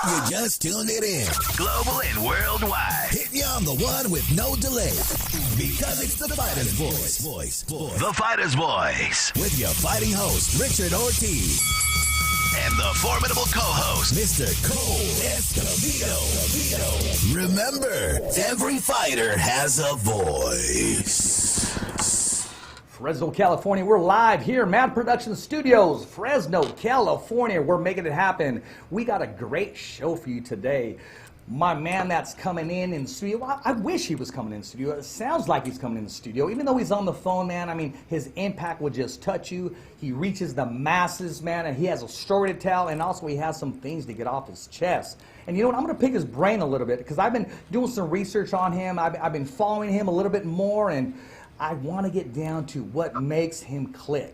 You just tuned it in. Global and worldwide. Hitting you on the one with no delay. Because it's the fighter's voice. The fighter's voice. With your fighting host, Richard Ortiz. And the formidable co-host, Mr. Cole Escovedo. Remember, every fighter has a voice. Fresno, California. We're live here, Mad Production Studios, Fresno, California. We're making it happen. We got a great show for you today. My man that's coming in studio, I wish he was coming in studio. It sounds like he's coming in the studio. Even though he's on the phone, man, I mean, his impact will just touch you. He reaches the masses, man, and he has a story to tell, and also he has some things to get off his chest. And you know what, I'm going to pick his brain a little bit, because I've been doing some research on him. I've been following him a little bit more, and I want to get down to what makes him click.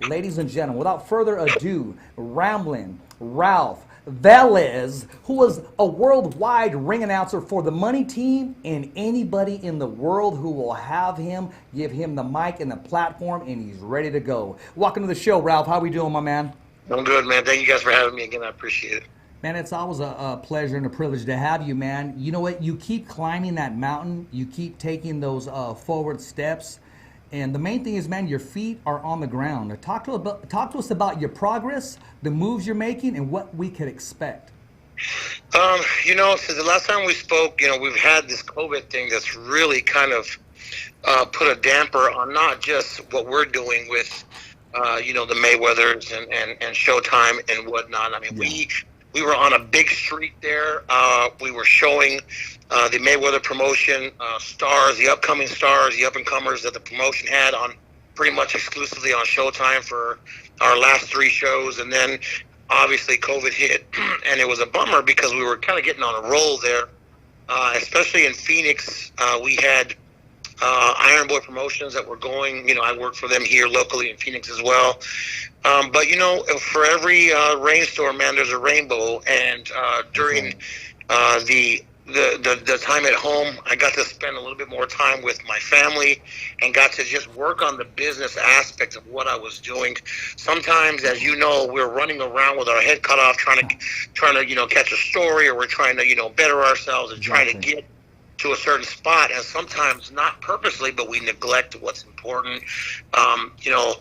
Ladies and gentlemen, without further ado, Ramblin, Ralph Velez, who was a worldwide ring announcer for the Money Team, and anybody in the world who will have him, give him the mic and the platform, and he's ready to go. Welcome to the show, Ralph. How we doing, my man? I'm good, man. Thank you guys for having me again. I appreciate it. Man, it's always a pleasure and a privilege to have you, man. You know what? You keep climbing that mountain. You keep taking those forward steps. And the main thing is, man, your feet are on the ground. Talk to us about your progress, the moves you're making, and what we could expect. You know, since the last time we spoke, you know, we've had this COVID thing that's really kind of put a damper on not just what we're doing with, you know, the Mayweathers and Showtime and whatnot. I mean, we were on a big streak there. We were showing the Mayweather promotion stars, the upcoming stars, the up-and-comers that the promotion had on pretty much exclusively on Showtime for our last three shows. And then, obviously, COVID hit, and it was a bummer because we were kind of getting on a roll there, especially in Phoenix. We had Iron Boy Promotions that were going. You know, I work for them here locally in Phoenix as well. But, you know, for every rainstorm, man, there's a rainbow. And during the time at home, I got to spend a little bit more time with my family and got to just work on the business aspects of what I was doing. Sometimes, as you know, we're running around with our head cut off trying to you know, catch a story, or we're trying to, you know, better ourselves and trying to get to a certain spot, and sometimes not purposely, but we neglect what's important. You know,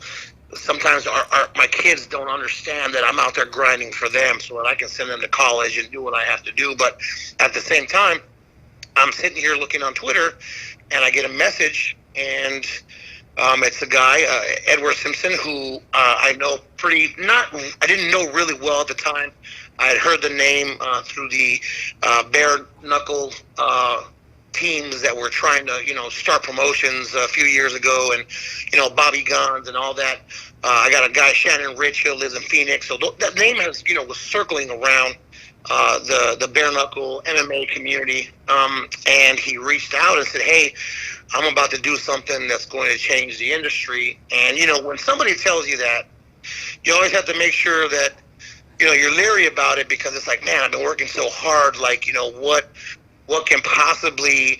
sometimes my kids don't understand that I'm out there grinding for them so that I can send them to college and do what I have to do. But at the same time, I'm sitting here looking on Twitter, and I get a message, and it's a guy, Edward Simpson, who I know I didn't know really well at the time. I had heard the name through the bare knuckle teams that were trying to, you know, start promotions a few years ago, and, you know, Bobby Guns and all that. I got a guy, Shannon Rich, who lives in Phoenix. So that name has, you know, was circling around the bare knuckle MMA community. And he reached out and said, hey, I'm about to do something that's going to change the industry. And, you know, when somebody tells you that, you always have to make sure that, you know, you're leery about it, because it's like, man, I've been working so hard. Like, you know, what can possibly,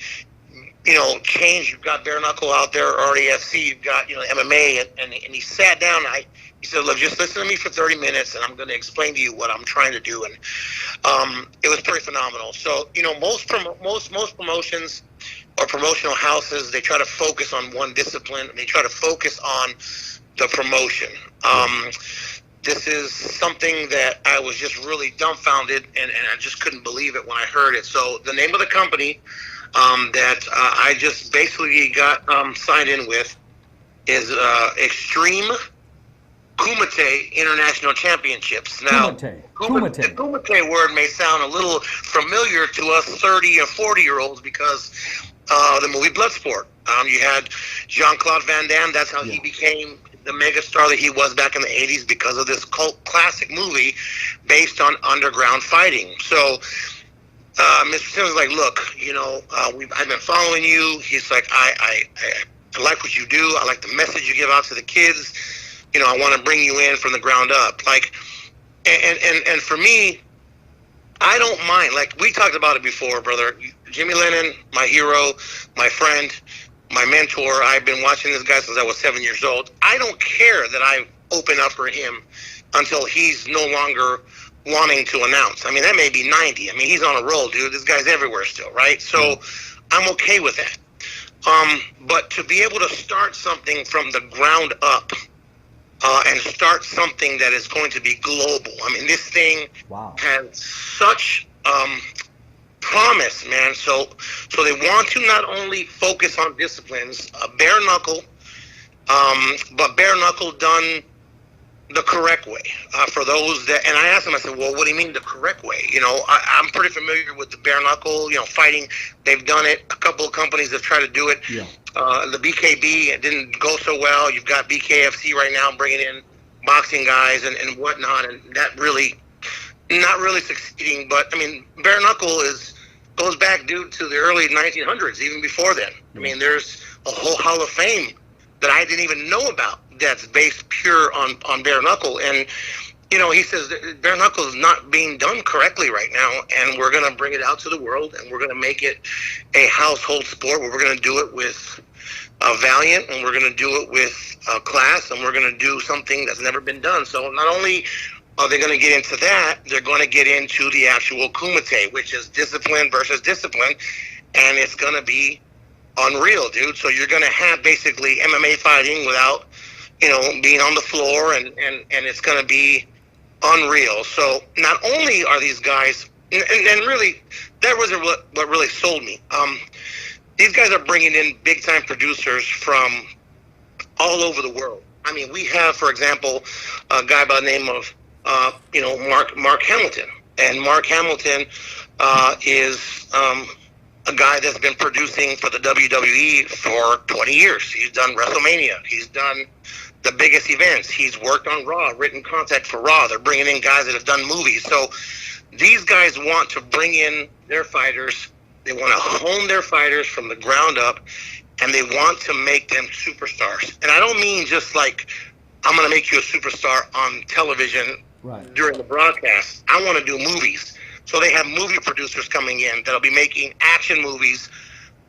you know, change? You've got bare knuckle out there, RDFC, you've got, you know, MMA, and he sat down. He said, look, just listen to me for 30 minutes, and I'm going to explain to you what I'm trying to do. And it was pretty phenomenal. So, you know, most promotions or promotional houses, they try to focus on one discipline, and they try to focus on the promotion. This is something that I was just really dumbfounded, and I just couldn't believe it when I heard it. So the name of the company that I just basically got signed in with is Extreme Kumite International Championships. Now, the Kumite word may sound a little familiar to us 30 and 40-year-olds because the movie Bloodsport. You had Jean-Claude Van Damme. That's how he became the megastar that he was back in the 80s, because of this cult classic movie based on underground fighting. So Mr. Simmons was like, look, you know, I've been following you. He's like, I like what you do. I like the message you give out to the kids. You know, I want to bring you in from the ground up. Like, and for me, I don't mind. Like, we talked about it before, brother. Jimmy Lennon, my hero, my friend, my mentor. I've been watching this guy since I was 7 years old. I don't care that I open up for him until he's no longer wanting to announce. I mean, that may be 90. I mean, he's on a roll, dude. This guy's everywhere still, right? So I'm okay with that. But to be able to start something from the ground up and start something that is going to be global. I mean, this thing has such promise, man. So they want to not only focus on disciplines, bare knuckle, but bare knuckle done the correct way. For those that, and I asked them, I said, well, what do you mean the correct way? You know, I'm pretty familiar with the bare knuckle, you know, fighting. They've done it. A couple of companies have tried to do it. Yeah. The BKB, it didn't go so well. You've got BKFC right now bringing in boxing guys and whatnot, and that really, not really succeeding. But, I mean, bare knuckle goes back, dude, to the early 1900s, even before then. I mean, there's a whole Hall of Fame that I didn't even know about that's based pure on bare knuckle. And, you know, he says that bare knuckle is not being done correctly right now, and we're going to bring it out to the world, and we're going to make it a household sport where we're going to do it with Valiant, and we're going to do it with class, and we're going to do something that's never been done. So not only are they going to get into that, they're going to get into the actual kumite, which is discipline versus discipline, and it's going to be unreal, dude. So you're going to have basically MMA fighting without, you know, being on the floor, and it's going to be unreal. So not only are these guys, and really, that wasn't what really sold me. These guys are bringing in big-time producers from all over the world. I mean, we have, for example, a guy by the name of, you know, Mark Hamilton. And Mark Hamilton is a guy that's been producing for the WWE for 20 years. He's done WrestleMania. He's done the biggest events. He's worked on Raw, written contact for Raw. They're bringing in guys that have done movies. So these guys want to bring in their fighters. They want to hone their fighters from the ground up, and they want to make them superstars. And I don't mean just like, I'm going to make you a superstar on television during the broadcast. I want to do movies. So they have movie producers coming in that'll be making action movies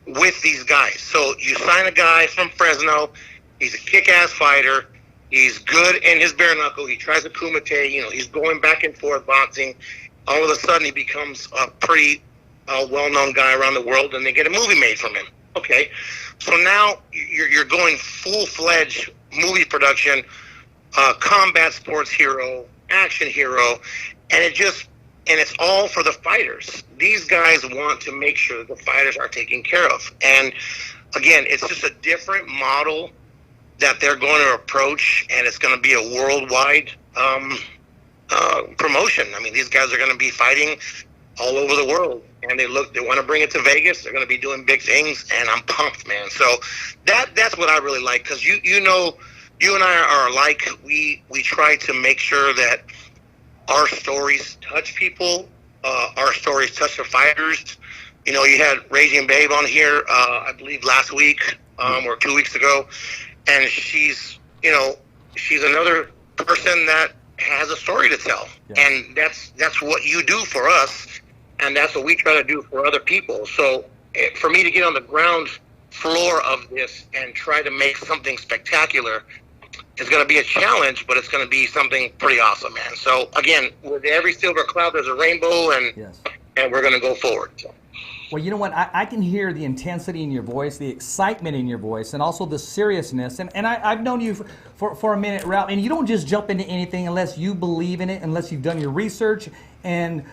with these guys. So you sign a guy from Fresno. He's a kick-ass fighter. He's good in his bare knuckle. He tries a kumite. You know, he's going back and forth boxing. All of a sudden, he becomes a pretty well-known guy around the world, and they get a movie made from him. Okay, so now you're going full-fledged movie production, combat sports hero, action hero, and it's all for the fighters. These guys want to make sure that the fighters are taken care of. And again, it's just a different model that they're going to approach, and it's going to be a worldwide promotion. I mean, these guys are going to be fighting all over the world, and they want to bring it to Vegas. They're going to be doing big things, and I'm pumped, man. So that's what I really like, because you know, you and I are alike. We try to make sure that our stories touch people. Our stories touch the fighters. You know, you had Raging Babe on here, I believe last week or 2 weeks ago, and she's another person that has a story to tell, and that's what you do for us, and that's what we try to do for other people. So for me to get on the ground floor of this and try to make something spectacular, it's going to be a challenge, but it's going to be something pretty awesome, man. So again, with every silver cloud, there's a rainbow, and we're going to go forward. So. Well, you know what? I can hear the intensity in your voice, the excitement in your voice, and also the seriousness. And I've known you for a minute, Ralph, and you don't just jump into anything unless you believe in it, unless you've done your research, and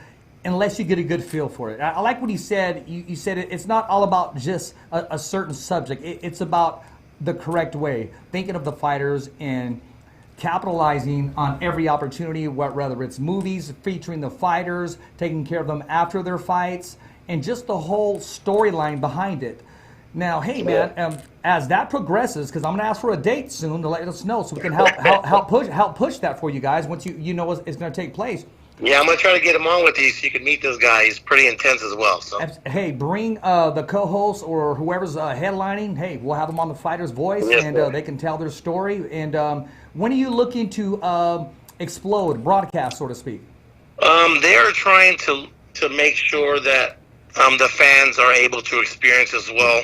unless you get a good feel for it. I like what he said. You said it's not all about just a certain subject. It's about the correct way, thinking of the fighters and capitalizing on every opportunity, whether it's movies featuring the fighters, taking care of them after their fights, and just the whole storyline behind it. Now, hey man, as that progresses, because I'm going to ask for a date soon to let us know, so we can help push that for you guys once you know it's going to take place. Yeah, I'm going to try to get him on with you so you can meet this guy. He's pretty intense as well. So. Hey, bring the co-host or whoever's headlining. Hey, we'll have them on the Fighter's Voice, and they can tell their story. And when are you looking to explode, broadcast, so to speak? They are trying to make sure that the fans are able to experience as well.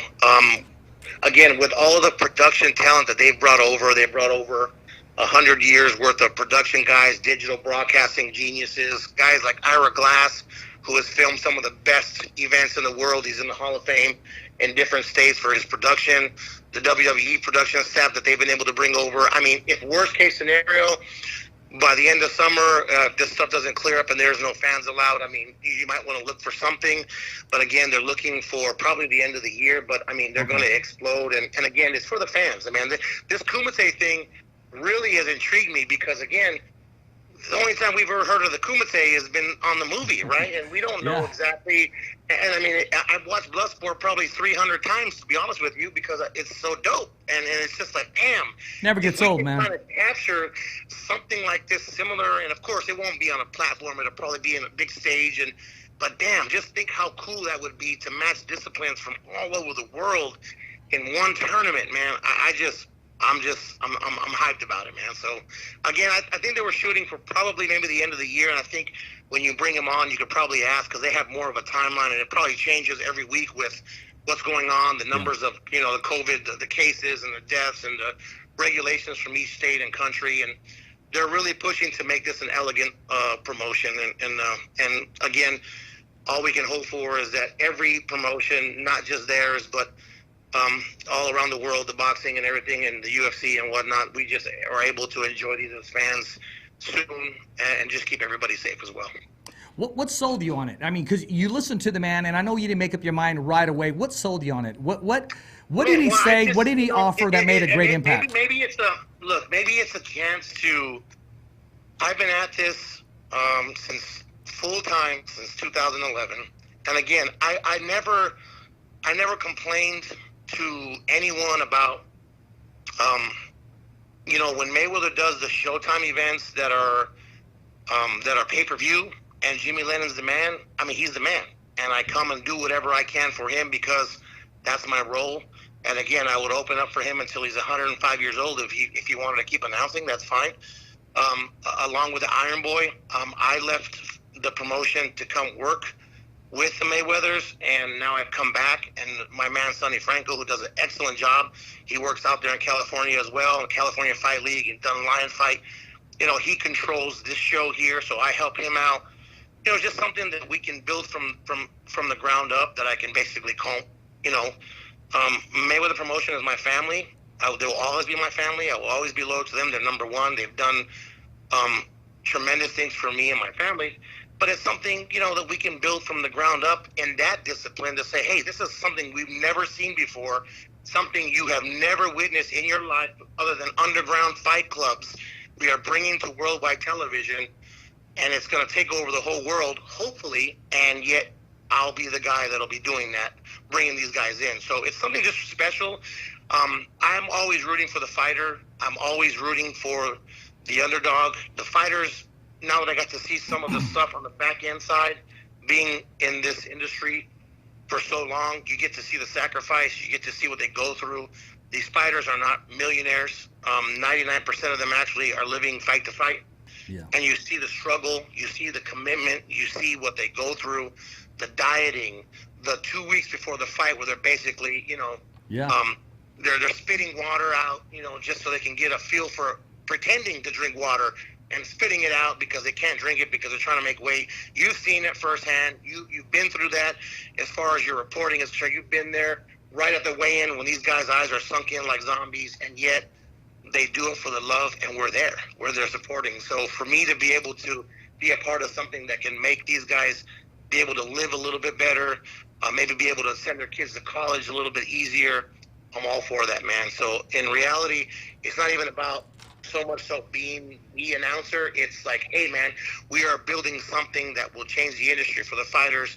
Again, with all of the production talent that they've brought over 100 years worth of production guys, digital broadcasting geniuses, guys like Ira Glass, who has filmed some of the best events in the world. He's in the Hall of Fame in different states for his production, the WWE production staff that they've been able to bring over. I mean, if worst case scenario, by the end of summer, if this stuff doesn't clear up and there's no fans allowed, I mean, you might want to look for something. But again, they're looking for probably the end of the year. But I mean, they're going to explode. And again, it's for the fans. I mean, this Kumite thing really has intrigued me because, again, the only time we've ever heard of the Kumite has been on the movie, right? And we don't know exactly. And I mean, I've watched Bloodsport probably 300 times, to be honest with you, because it's so dope. And it's just like, damn. Never gets old, man. Trying to capture something like this similar, and of course, it won't be on a platform. It'll probably be in a big stage. But damn, just think how cool that would be to match disciplines from all over the world in one tournament, man. I'm hyped about it, man. So, again, I think they were shooting for probably maybe the end of the year, and I think when you bring them on, you could probably ask, because they have more of a timeline, and it probably changes every week with what's going on, the numbers of, the COVID, the cases and the deaths and the regulations from each state and country, and they're really pushing to make this an elegant promotion. And again, all we can hope for is that every promotion, not just theirs, but all around the world, the boxing and everything and the UFC and whatnot, we just are able to enjoy these as fans soon and just keep everybody safe as well. What sold you on it? I mean, because you listened to the man, and I know you didn't make up your mind right away. What sold you on it? What did he say? What did he offer that made a great impact? Maybe it's a chance to. I've been at this since full time since 2011, and again, I never complained to anyone about, when Mayweather does the Showtime events that are pay-per-view, and Jimmy Lennon's the man. I mean, he's the man, and I come and do whatever I can for him because that's my role. And again, I would open up for him until he's 105 years old. If he wanted to keep announcing, that's fine. Along with the Iron Boy, I left the promotion to come work with the Mayweathers, and now I've come back, and my man Sonny Franco, who does an excellent job, he works out there in California as well, in California Fight League, and done Lion Fight. He controls this show here, so I help him out. Just something that we can build from the ground up that I can basically call, Mayweather Promotion is my family. They will always be my family. I will always be loyal to them. They're number one. They've done tremendous things for me and my family. But it's something, that we can build from the ground up in that discipline to say, hey, this is something we've never seen before, something you have never witnessed in your life other than underground fight clubs. We are bringing to worldwide television, and it's going to take over the whole world, hopefully, and yet I'll be the guy that'll be doing that, bringing these guys in. So it's something just special. I'm always rooting for the fighter. I'm always rooting for the underdog. The fighters, now that I got to see some of the stuff on the back end side, being in this industry for so long, you get to see the sacrifice. You get to see what they go through. These fighters are not millionaires. 99% of them actually are living fight to fight. Yeah. And you see the struggle. You see the commitment. You see what they go through, the dieting, the 2 weeks before the fight where they're basically, they're spitting water out, just so they can get a feel for pretending to drink water and spitting it out because they can't drink it because they're trying to make weight. You've seen it firsthand. You've been through that as far as your reporting is concerned. You've been there right at the weigh-in when these guys' eyes are sunk in like zombies, and yet they do it for the love, and we're there. We're there supporting. So for me to be able to be a part of something that can make these guys be able to live a little bit better, maybe be able to send their kids to college a little bit easier, I'm all for that, man. So in reality, it's not even about so much so being the announcer. It's like, hey, man, we are building something that will change the industry for the fighters,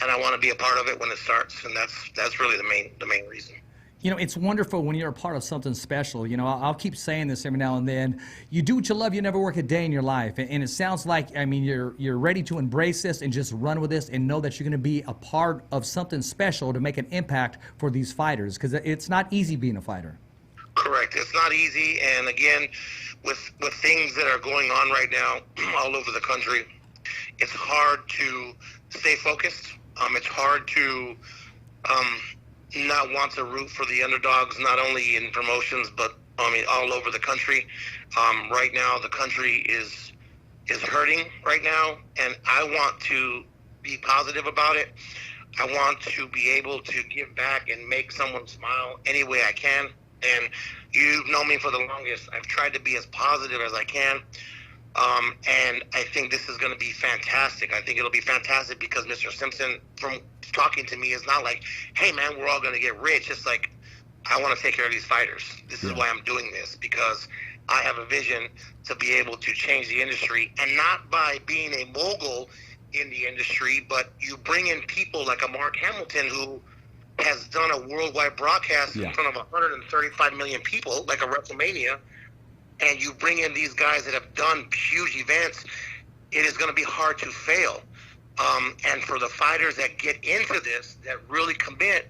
and I want to be a part of it when it starts. And that's really the main reason. It's wonderful when you're a part of something special. I'll keep saying this every now and then. You do what you love, you never work a day in your life. And it sounds like, you're ready to embrace this and just run with this and know that you're going to be a part of something special to make an impact for these fighters, because it's not easy being a fighter. Correct. It's not easy. And again, with things that are going on right now all over the country, it's hard to stay focused. It's hard to not want to root for the underdogs, not only in promotions, but I mean, all over the country. Right now, the country is hurting right now, and I want to be positive about it. I want to be able to give back and make someone smile any way I can. And you've known me for the longest. I've tried to be as positive as I can. And I think this is going to be fantastic. I think it'll be fantastic because Mr. Simpson, from talking to me, is not like, hey, man, we're all going to get rich. It's like, I want to take care of these fighters. This is why I'm doing this, because I have a vision to be able to change the industry, and not by being a mogul in the industry, but you bring in people like a Mark Hamilton who has done a worldwide broadcast in front of 135 million people, like a WrestleMania, and you bring in these guys that have done huge events. It is going to be hard to fail. And for the fighters that get into this, that really commit,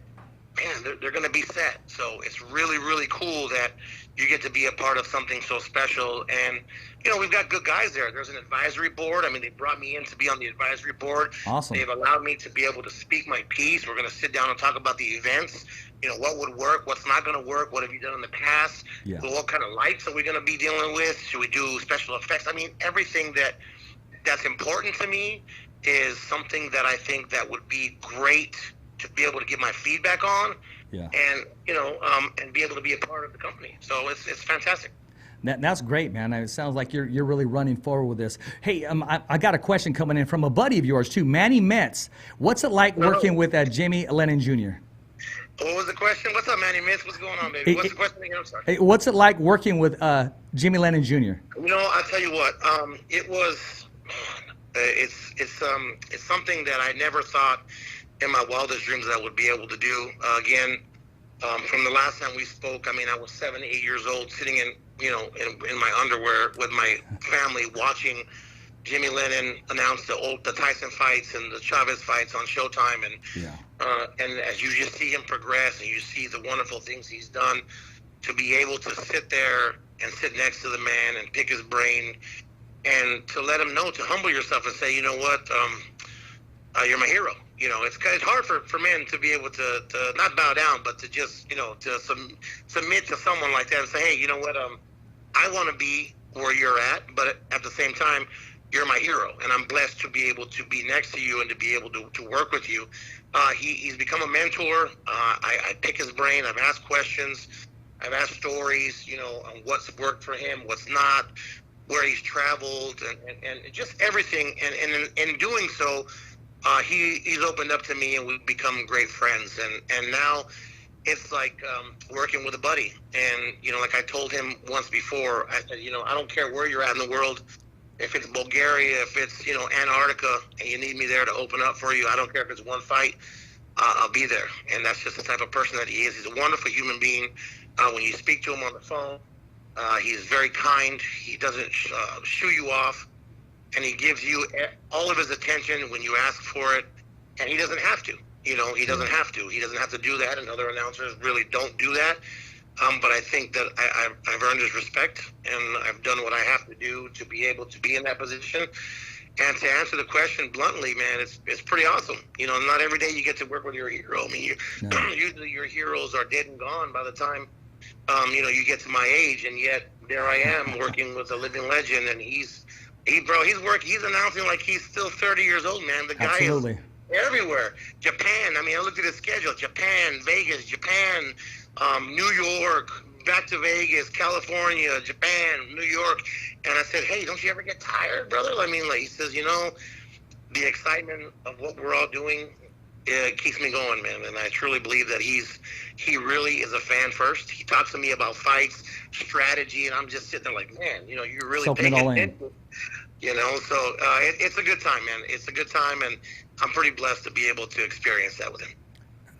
man, they're going to be set. So it's really, really cool that you get to be a part of something so special. And, you know, we've got good guys there. There's an advisory board. I mean, they brought me in to be on the advisory board. Awesome. They've allowed me to be able to speak my piece. We're going to sit down and talk about the events. You know, what would work, what's not going to work, what have you done in the past, what kind of lights are we going to be dealing with, should we do special effects? I mean, everything that's important to me is something that I think that would be great to be able to give my feedback on, and you know, and be able to be a part of the company. So it's fantastic. That's great, man. It sounds like you're really running forward with this. Hey, I got a question coming in from a buddy of yours too, Manny Metz. What's it like working with Jimmy Lennon Jr.? What was the question? What's up, Manny Metz? What's going on, baby? What's the question again? I'm sorry. Hey, what's it like working with Jimmy Lennon Jr.? You know, I'll tell you what. It was. It's something that I never thought in my wildest dreams that I would be able to do. Again, from the last time we spoke, I mean, I was 7, 8 years old, sitting in my underwear with my family, watching Jimmy Lennon announce the Tyson fights and the Chavez fights on Showtime, and as you just see him progress and you see the wonderful things he's done, to be able to sit there and sit next to the man and pick his brain, and to let him know, to humble yourself and say, you know what, you're my hero. You know, it's hard for men to be able to not bow down, but to just, you know, to submit to someone like that and say, hey, you know what, I want to be where you're at, but at the same time, you're my hero, and I'm blessed to be able to be next to you and to be able to work with you. He's become a mentor. I pick his brain. I've asked questions. I've asked stories, you know, on what's worked for him, what's not, where he's traveled, and just everything. And in doing so, he's opened up to me, and we've become great friends. And now it's like working with a buddy. And, you know, like I told him once before, I said, you know, I don't care where you're at in the world. If it's Bulgaria, if it's, you know, Antarctica, and you need me there to open up for you, I don't care if it's one fight, I'll be there. And that's just the type of person that he is. He's a wonderful human being. When you speak to him on the phone, he's very kind. He doesn't shoo you off, and he gives you all of his attention when you ask for it, and he doesn't have to. You know, he doesn't have to. He doesn't have to do that, and other announcers really don't do that. But I think that I've earned his respect, and I've done what I have to do to be able to be in that position. And to answer the question bluntly, man, it's pretty awesome. You know, not every day you get to work with your hero. I mean, usually your heroes are dead and gone by the time, you know, you get to my age, and yet there I am working with a living legend, and he's announcing like he's still 30 years old, man. The guy is everywhere. Japan, I mean, I looked at his schedule. Japan, Vegas, Japan, New York, back to Vegas, California, Japan, New York. And I said, hey, don't you ever get tired, brother? I mean, like, he says, you know, the excitement of what we're all doing keeps me going, man. And I truly believe that he really is a fan first. He talks to me about fights, strategy, and I'm just sitting there like, man, you know, you're really paying attention. You know, so it's a good time, man. It's a good time, and I'm pretty blessed to be able to experience that with him.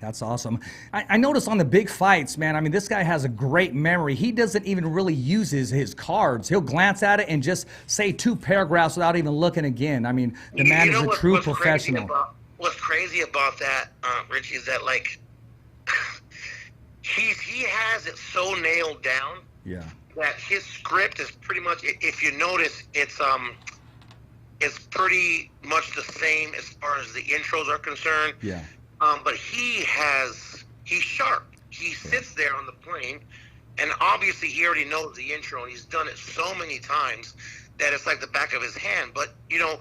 That's awesome. I noticed on the big fights, man, I mean, this guy has a great memory. He doesn't even really use his cards. He'll glance at it and just say 2 paragraphs without even looking again. I mean, the man is a true professional. What's crazy about that, Richie, is that, like, he has it so nailed down that his script is pretty much, if you notice, it's pretty much the same as far as the intros are concerned. But he's sharp. He sits there on the plane And obviously he already knows the intro, and he's done it so many times that it's like the back of his hand. But, you know,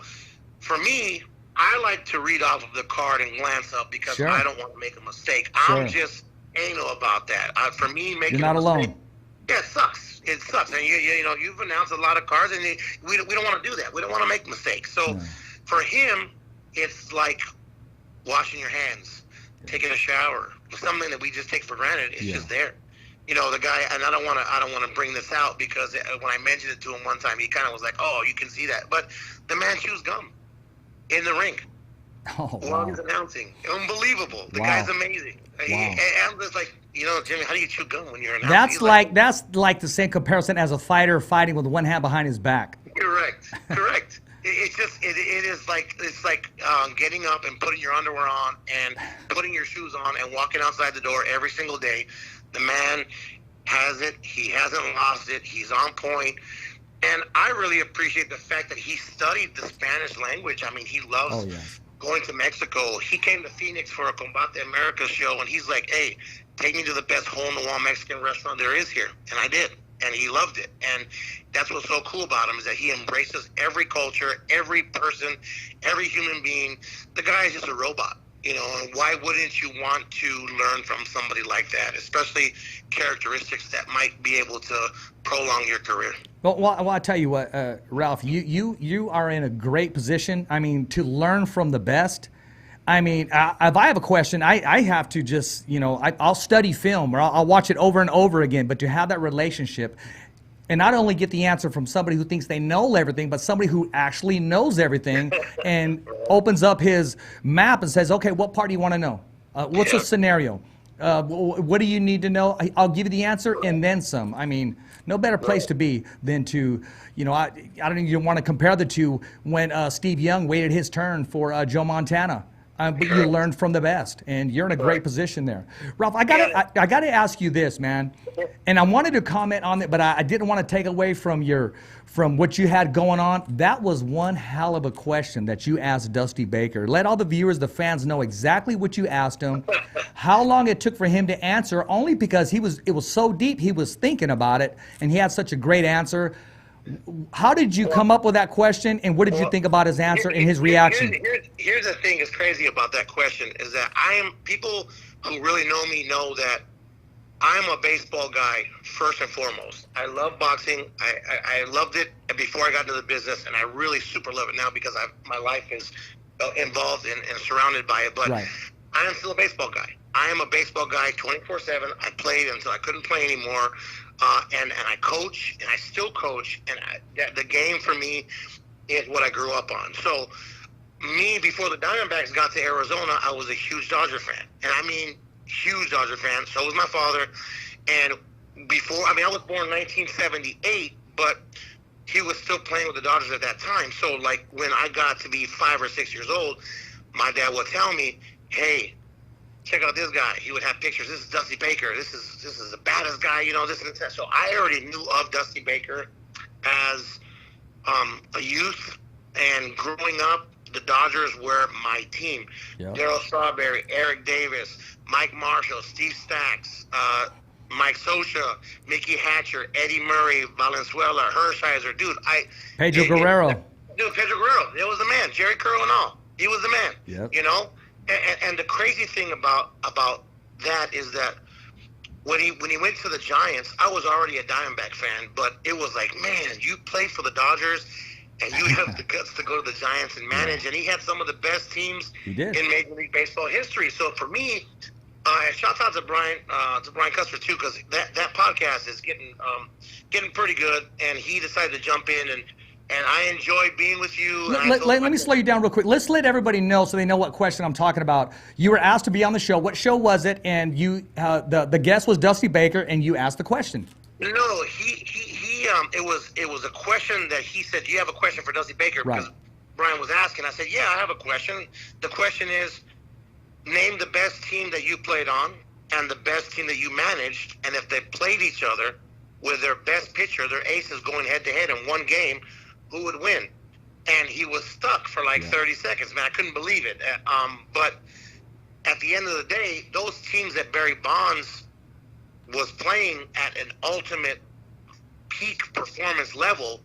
for me, I like to read off of the card and glance up because Sure. I don't want to make a mistake. Sure. I'm just anal about that. For me, making You're not a mistake, alone. yeah, it sucks. It sucks. And, you know, you've announced a lot of cards, and we don't want to do that. We don't want to make mistakes. So for him, it's like washing your hands, taking a shower, something that we just take for granted. It's just there. You know, the guy, and I don't want to bring this out because when I mentioned it to him one time, he kind of was like, "Oh, you can see that," but the man chews gum in the ring Oh, while wow. he's announcing. Unbelievable. The Wow. guy's amazing. Wow. I'm just like, you know, Jimmy, how do you chew gum when you're announcing? That's like the same comparison as a fighter fighting with one hand behind his back. Correct. It's just it is like it's like getting up and putting your underwear on and putting your shoes on and walking outside the door every single day. The man has it. He hasn't lost it. He's on point. And I really appreciate the fact that he studied the Spanish language. I mean, he loves going to Mexico. He came to Phoenix for a Combate America show, and he's like, "Hey, take me to the best hole-in-the-wall Mexican restaurant there is here." And I did. And he loved it. And that's what's so cool about him is that he embraces every culture, every person, every human being. The guy is just a robot, you know, and why wouldn't you want to learn from somebody like that, especially characteristics that might be able to prolong your career? Well, I tell you what, Ralph, you are in a great position. I mean, to learn from the best. I mean, if I have a question, I have to just, you know, I'll study film or I'll watch it over and over again. But to have that relationship and not only get the answer from somebody who thinks they know everything, but somebody who actually knows everything and opens up his map and says, okay, what part do you want to know? What's the scenario? What do you need to know? I'll give you the answer and then some. I mean, no better place to be than to, you know, I don't even want to compare the two when Steve Young waited his turn for Joe Montana. But you learned from the best, and you're in a great position there. Ralph, I gotta ask you this, man, and I wanted to comment on it, but I didn't want to take away from what you had going on. That was one hell of a question that you asked Dusty Baker. Let all the viewers, the fans, know exactly what you asked him, how long it took for him to answer, only because it was so deep, he was thinking about it, and he had such a great answer. How did you come up with that question, and what did you think about his answer and his reaction? Here's the thing that's crazy about that question is that people who really know me know that I'm a baseball guy first and foremost. I love boxing. I loved it before I got into the business, and I really super love it now because my life is involved and surrounded by it. But I am still a baseball guy. I am a baseball guy 24/7. I played until I couldn't play anymore. And I coach, and I still coach, and the game for me is what I grew up on. So, me, before the Diamondbacks got to Arizona, I was a huge Dodger fan. And I mean, huge Dodger fan. So was my father. And I was born in 1978, but he was still playing with the Dodgers at that time. So, like, when I got to be 5 or 6 years old, my dad would tell me, hey, check out this guy. He would have pictures. This is Dusty Baker. This is the baddest guy, you know, this and that. So I already knew of Dusty Baker as a youth, and growing up, the Dodgers were my team. Yep. Darryl Strawberry, Eric Davis, Mike Marshall, Steve Stacks, Mike Scioscia, Mickey Hatcher, Eddie Murray, Valenzuela, Hershiser. Dude, Pedro Guerrero. Pedro Guerrero. It was the man. Jerry Curl and all. He was the man. Yep. You know? And the crazy thing about that is that when he went to the Giants, I was already a Diamondback fan, but it was like, man, you play for the Dodgers and you have the guts to go to the Giants and manage, and he had some of the best teams in Major League Baseball history. So for me, shout out to Brian Custer too, because that podcast is getting pretty good, and he decided to jump in and I enjoy being with you. Let me slow you down real quick. Let's let everybody know so they know what question I'm talking about. You were asked to be on the show. What show was it? And you, the guest was Dusty Baker, and you asked the question. No, it was a question that he said, do you have a question for Dusty Baker? Right. Because Brian was asking. I said, yeah, I have a question. The question is, name the best team that you played on and the best team that you managed, and if they played each other with their best pitcher, their aces going head-to-head in one game, who would win? And he was stuck for like 30 seconds. Man, I couldn't believe it. But at the end of the day, those teams that Barry Bonds was playing at an ultimate peak performance level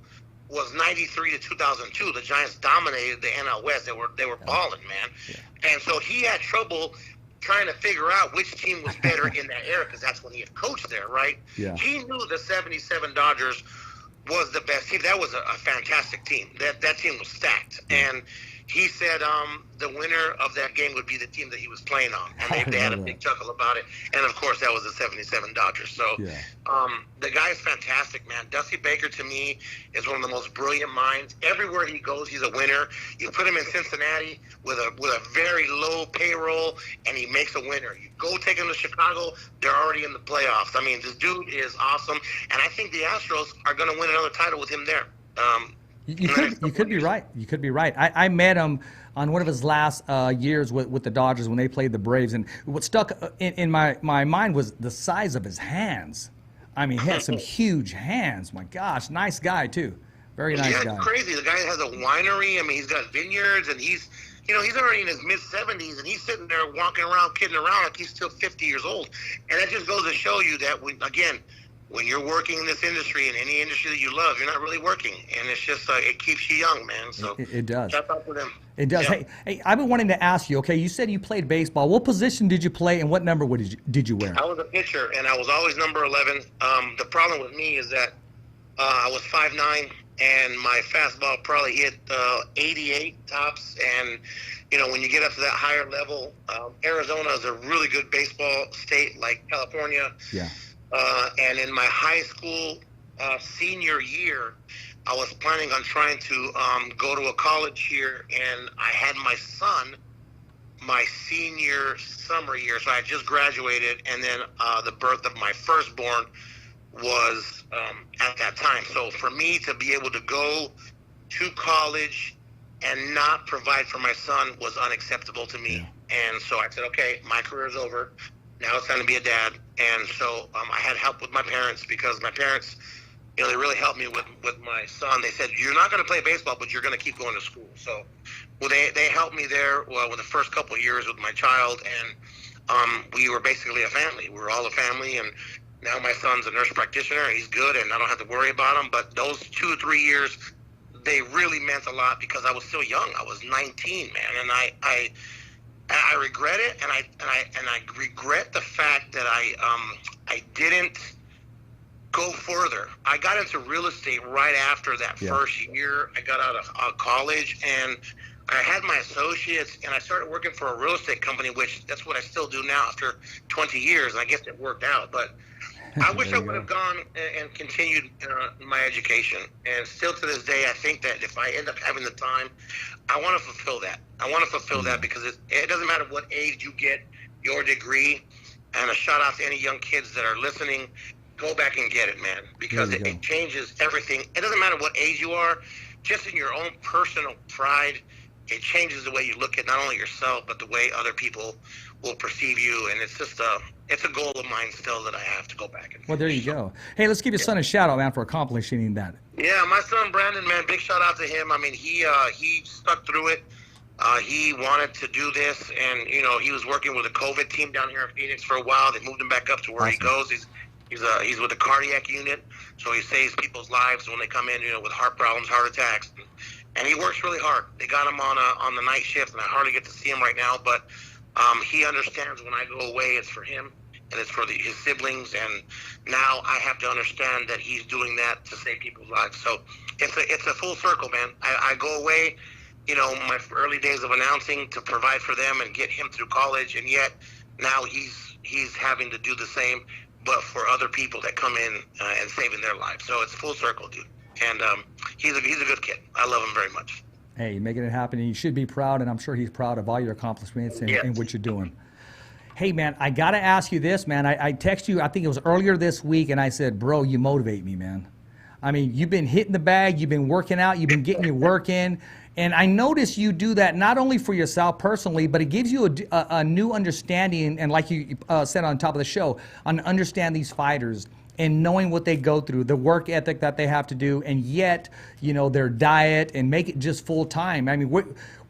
was 93 to 2002. The Giants dominated the NL West. They were balling, man. Yeah. And so he had trouble trying to figure out which team was better in that era, because that's when he had coached there, right? Yeah. He knew the 77 Dodgers was the best team. That was a fantastic team. That team was stacked. And he said the winner of that game would be the team that he was playing on. And they had a big chuckle about it. And, of course, that was the 77 Dodgers. So the guy is fantastic, man. Dusty Baker, to me, is one of the most brilliant minds. Everywhere he goes, he's a winner. You put him in Cincinnati with a very low payroll, and he makes a winner. You go take him to Chicago, they're already in the playoffs. I mean, this dude is awesome. And I think the Astros are going to win another title with him there. You could be right. You could be right. I met him on one of his last years with the Dodgers when they played the Braves, and what stuck in my mind was the size of his hands. I mean, he had some huge hands. My gosh, nice guy too. Very nice guy. Crazy. The guy has a winery. I mean, he's got vineyards, and he's already in his mid-70s, and he's sitting there walking around, kidding around like he's still 50 years old. And that just goes to show you that when you're working in this industry, in any industry that you love, you're not really working, and it's just it keeps you young, man. So it does. Shout out to them. It does. Yeah. Hey, I've been wanting to ask you. Okay, you said you played baseball. What position did you play, and what number did you wear? I was a pitcher, and I was always number 11. The problem with me is that I was 5'9", and my fastball probably hit 88 tops. And when you get up to that higher level, Arizona is a really good baseball state, like California. Yeah. And in my high school senior year, I was planning on trying to go to a college here, and I had my son my senior summer year. So I had just graduated, and then the birth of my firstborn was at that time. So for me to be able to go to college and not provide for my son was unacceptable to me. Yeah. And so I said, okay, my career is over. Now it's time to be a dad. And so I had help with my parents, because my parents, they really helped me with my son. They said, you're not going to play baseball, but you're going to keep going to school. So they helped me there with the first couple of years with my child. And we were basically a family. We were all a family. And now my son's a nurse practitioner. He's good, and I don't have to worry about him. But those 2 or 3 years, they really meant a lot, because I was still young. I was 19, man. And I regret it, and I regret the fact that I didn't go further. I got into real estate right after that first year. I got out of college, and I had my associates, and I started working for a real estate company, which that's what I still do now after 20 years. I guess it worked out, but I wish I would have gone and continued my education. And still to this day, I think that if I end up having the time, I want to fulfill that. I want to fulfill that, because it doesn't matter what age you get your degree. And a shout out to any young kids that are listening. Go back and get it, man, because it changes everything. It doesn't matter what age you are. Just in your own personal pride, it changes the way you look at not only yourself, but the way other people will perceive you. And it's just it's a goal of mine still that I have to go back and finish. Well, there you go. Hey, let's give your son a shout out, man, for accomplishing that. Yeah, my son Brandon, man, big shout out to him. I mean, he stuck through it. He wanted to do this, and he was working with a COVID team down here in Phoenix for a while. They moved him back up to where he goes. He's with the cardiac unit, so he saves people's lives when they come in, with heart problems, heart attacks, and he works really hard. They got him on the night shift, and I hardly get to see him right now, but he understands when I go away, it's for him, and it's for his siblings, and now I have to understand that he's doing that to save people's lives. So it's a full circle, man. I go away, my early days of announcing to provide for them and get him through college, and yet now he's having to do the same, but for other people that come in and saving their lives. So it's full circle, dude. And he's a good kid. I love him very much. Hey, you're making it happen, and you should be proud, and I'm sure he's proud of all your accomplishments and what you're doing. Hey, man, I got to ask you this, man. I texted you, I think it was earlier this week, and I said, bro, you motivate me, man. I mean, you've been hitting the bag, you've been working out, you've been getting your work in, and I notice you do that not only for yourself personally, but it gives you a new understanding, and like you said on top of the show, understand these fighters and knowing what they go through, the work ethic that they have to do, and yet, you know, their diet and make it just full time. I mean,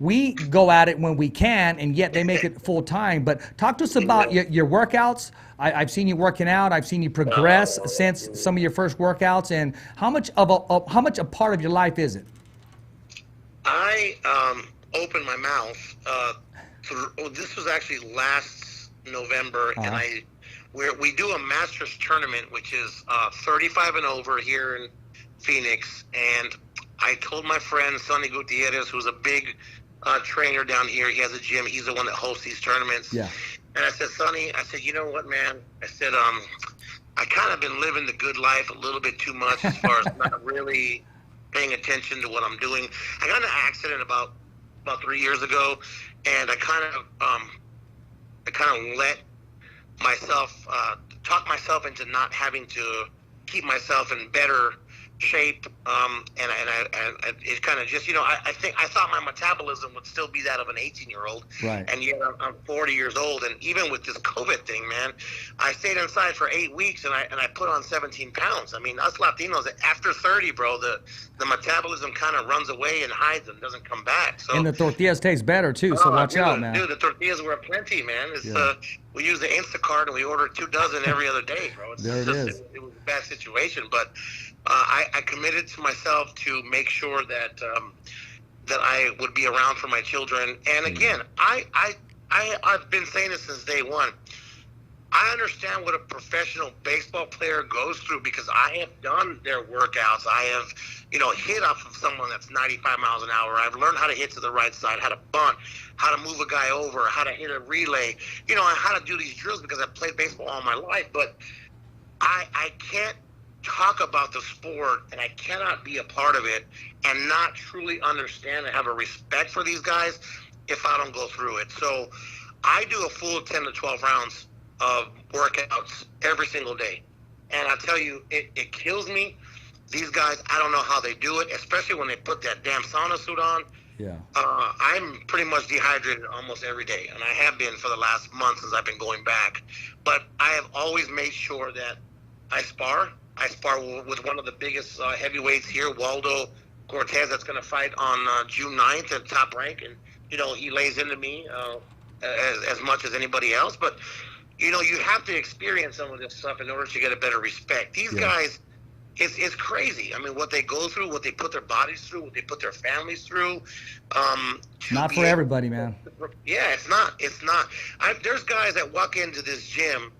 we go at it when we can, and yet they make it full time. But talk to us about your workouts. I've seen you working out. I've seen you progress since some of your first workouts. And how much a part of your life is it? I opened my mouth. This was actually last November, and we do a Masters tournament, which is 35 and over here in Phoenix. And I told my friend Sonny Gutierrez, who's a big trainer down here. He has a gym. He's the one that hosts these tournaments. Yeah. And I said, Sonny, I said, you know what, man? I said, I kind of been living the good life a little bit too much as far as not really paying attention to what I'm doing. I got in an accident about 3 years ago, and I kind of let myself talk myself into not having to keep myself in better shape, and it kind of just, you know, I thought my metabolism would still be that of an 18-year-old, right? And yet I'm 40 years old, and even with this COVID thing, man, I stayed inside for 8 weeks, and I put on 17 pounds. I mean, us Latinos, after 30, bro, the metabolism kind of runs away and hides and doesn't come back. So, and the tortillas taste better too, so watch out, man. Dude, the tortillas were plenty, man. It's we use the Instacart, and we order 2 dozen every other day, bro. It was a bad situation, but I committed to myself to make sure that that I would be around for my children. And again, I've been saying this since day one. I understand what a professional baseball player goes through because I have done their workouts. I have, you know, hit off of someone that's 95 miles an hour. I've learned how to hit to the right side, how to bunt, how to move a guy over, how to hit a relay, you know, how to do these drills because I've played baseball all my life. But I can't talk about the sport, and I cannot be a part of it and not truly understand and have a respect for these guys if I don't go through it. So I do a full 10 to 12 rounds of workouts every single day. And I tell you, it kills me. These guys, I don't know how they do it, especially when they put that damn sauna suit on. Yeah. I'm pretty much dehydrated almost every day, and I have been for the last month since I've been going back. But I have always made sure that I spar. I spar with one of the biggest heavyweights here, Waldo Cortez, that's going to fight on June 9th at Top Rank. And, you know, he lays into me as much as anybody else. But, you know, you have to experience some of this stuff in order to get a better respect. These guys, it's crazy. I mean, what they go through, what they put their bodies through, what they put their families through. Not for everybody, man. Yeah, it's not. It's not. There's guys that walk into this gym,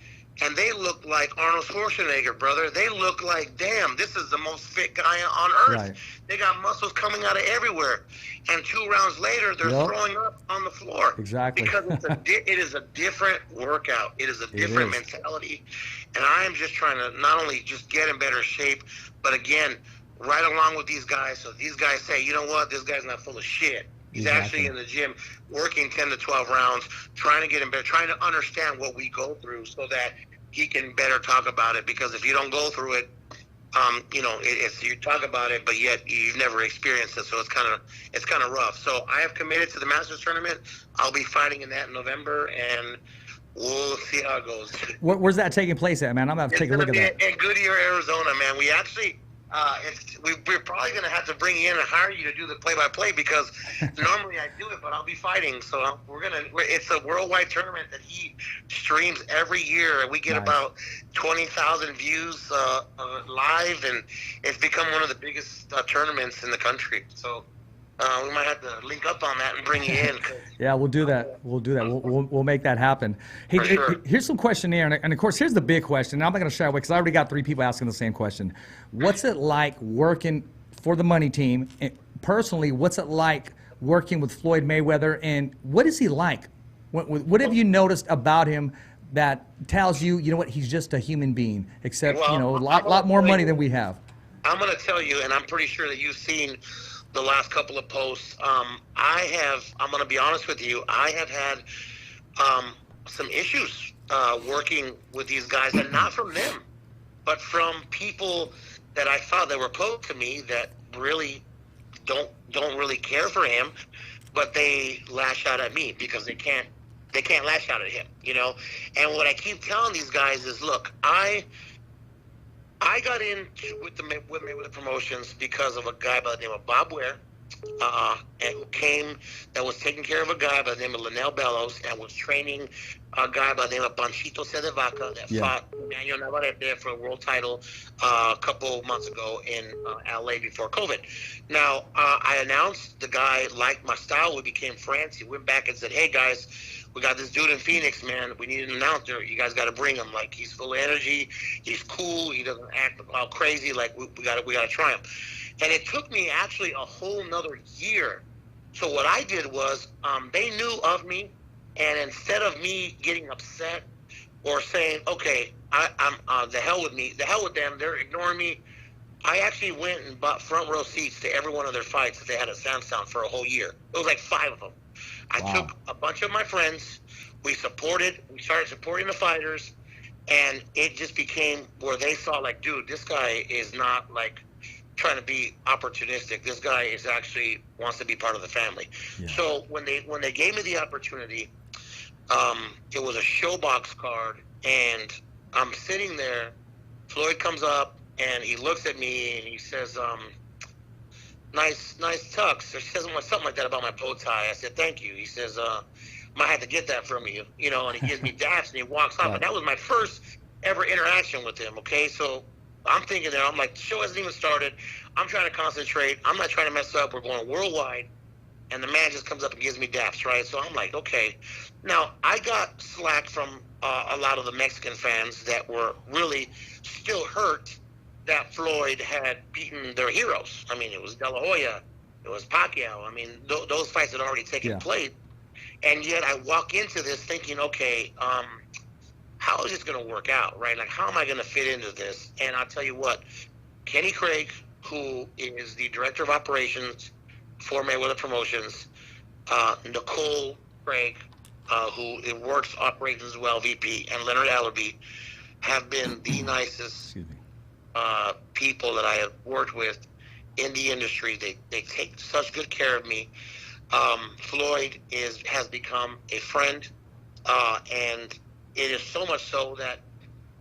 and they look like Arnold Schwarzenegger, brother. They look like, damn, this is the most fit guy on earth. Right. They got muscles coming out of everywhere. And 2 rounds later, they're throwing up on the floor. Exactly. Because it is a different workout. It is a different mentality. And I am just trying to not only just get in better shape, but again, right along with these guys. So these guys say, you know what, this guy's not full of shit. He's actually in the gym working 10 to 12 rounds, trying to get in better, trying to understand what we go through so that he can better talk about it. Because if you don't go through it, you know, it's you talk about it, but yet you've never experienced it, so it's kind of rough. So I have committed to the Masters tournament. I'll be fighting in that in November, and we'll see how it goes. Where's that taking place at, man? I'm gonna have to take a look at that. In Goodyear, Arizona, man. We actually. We're probably going to have to bring you in and hire you to do the play-by-play because normally I do it, but I'll be fighting. So it's a worldwide tournament that he streams every year. We get about 20,000 views live, and it's become one of the biggest tournaments in the country. So we might have to link up on that and bring you in. Yeah, we'll do that. We'll make that happen. Hey, sure. Here's some question here, and of course, here's the big question. I'm not going to shy away because I already got 3 people asking the same question. What's it like working for the money team? And personally, what's it like working with Floyd Mayweather, and what is he like? What have you noticed about him that tells you, you know what, he's just a human being, except, you know, a lot more money than we have? I'm going to tell you, and I'm pretty sure that you've seen the last couple of posts. I'm going to be honest with you, I have had some issues working with these guys, and not from them, but from people that I thought that were close to me that really don't really care for him, but they lash out at me because they can't lash out at him, you know. And what I keep telling these guys is, look, I got in with the promotions because of a guy by the name of Bob Ware, and who came, that was taking care of a guy by the name of Linnell Bellows, and was training a guy by the name of Panchito Cedevaca that fought Manuel Navarrete for a world title a couple months ago in LA before COVID. Now, I announced the guy liked my style. We became friends. He went back and said, "Hey guys, we got this dude in Phoenix, man. We need an announcer. You guys got to bring him. Like, he's full of energy. He's cool. He doesn't act all crazy. Like, we got to try him." And it took me actually a whole nother year. So what I did was, they knew of me, and instead of me getting upset or saying, "Okay, I'm the hell with me, the hell with them, they're ignoring me," I actually went and bought front row seats to every one of their fights that they had at Samstown for a whole year. It was like 5 of them. I took a bunch of my friends. We started supporting the fighters, and it just became where they saw, like, dude, this guy is not like trying to be opportunistic. This guy is actually wants to be part of the family. Yeah. So when they gave me the opportunity, it was a showbox card, and I'm sitting there. Floyd comes up and he looks at me and he says, nice tux. Or he says something like that about my bow tie. I said, "Thank you." He says, "Might have to get that from you," and he gives me daps and he walks off. And that was my first ever interaction with him. Okay, so I'm thinking there, I'm like, the show hasn't even started. I'm trying to concentrate. I'm not trying to mess up. We're going worldwide. And the man just comes up and gives me daps, right? So I'm like, okay. Now, I got slack from a lot of the Mexican fans that were really still hurt that Floyd had beaten their heroes. I mean, it was De La Hoya. It was Pacquiao. I mean, those fights had already taken place. And yet I walk into this thinking, okay, how is this going to work out, right? Like, how am I going to fit into this? And I'll tell you what, Kenny Craig, who is the director of operations for Mayweather Promotions, Nicole Craig, who works operations as well, VP, and Leonard Allerby, have been the nicest people that I have worked with in the industry. They take such good care of me. Floyd has become a friend, and it is so much so that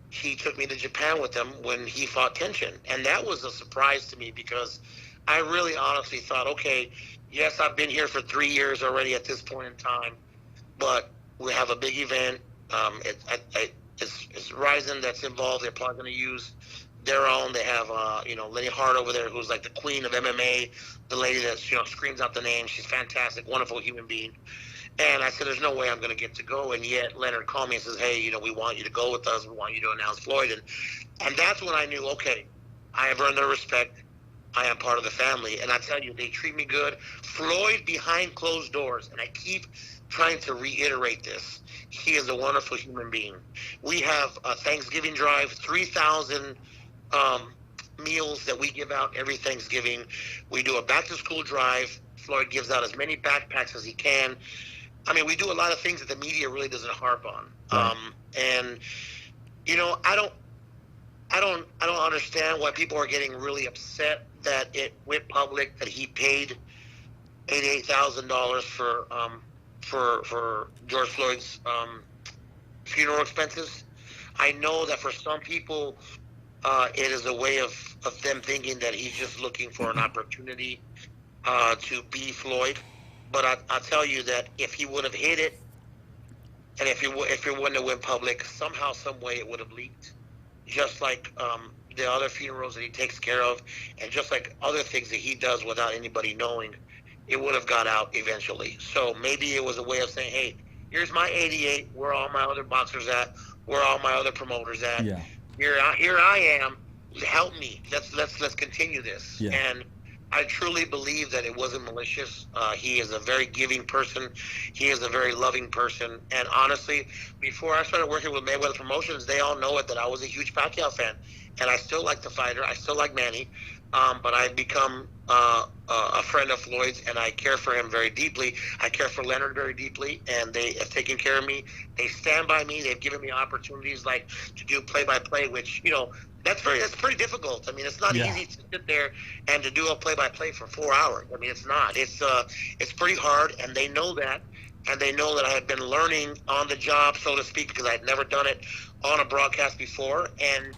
he took me to Japan with him when he fought Tenshin. And that was a surprise to me because I really honestly thought, okay, yes, I've been here for 3 years already at this point in time, but we have a big event. It's Ryzen that's involved. They're probably going to use their own. They have, Lenny Hart over there, who's like the queen of MMA, the lady that, screams out the name. She's fantastic, wonderful human being. And I said, there's no way I'm going to get to go. And yet Leonard called me and says, "Hey, we want you to go with us. We want you to announce Floyd." And that's when I knew, okay, I have earned their respect. I am part of the family. And I tell you, they treat me good. Floyd behind closed doors, and I keep trying to reiterate this, he is a wonderful human being. We have a Thanksgiving drive, 3,000 meals that we give out every Thanksgiving. We do a back-to-school drive. Floyd gives out as many backpacks as he can. I mean, we do a lot of things that the media really doesn't harp on. Right. I don't understand why people are getting really upset that it went public that he paid $88,000 for George Floyd's funeral expenses. I know that for some people, it is a way of them thinking that he's just looking for an opportunity to be Floyd. But I'll tell you that if he would have hit it, and if it wouldn't have went public, somehow, some way, it would have leaked. Just like the other funerals that he takes care of, and just like other things that he does without anybody knowing, it would have got out eventually. So maybe it was a way of saying, hey, here's my 88, where all my other boxers at, where all my other promoters at. Yeah. Here I am. Help me. Let's continue this. Yeah. And I truly believe that it wasn't malicious. He is a very giving person. He is a very loving person. And honestly, before I started working with Mayweather Promotions, they all know it that I was a huge Pacquiao fan. And I still like the fighter. I still like Manny. But I've become a friend of Floyd's, and I care for him very deeply. I care for Leonard very deeply, and they have taken care of me. They stand by me. They've given me opportunities like to do play-by-play, which, that's pretty difficult. I mean, it's not easy to sit there and to do a play-by-play for 4 hours. I mean, it's not. It's pretty hard, and they know that. And they know that I had been learning on the job, so to speak, because I had never done it on a broadcast before. And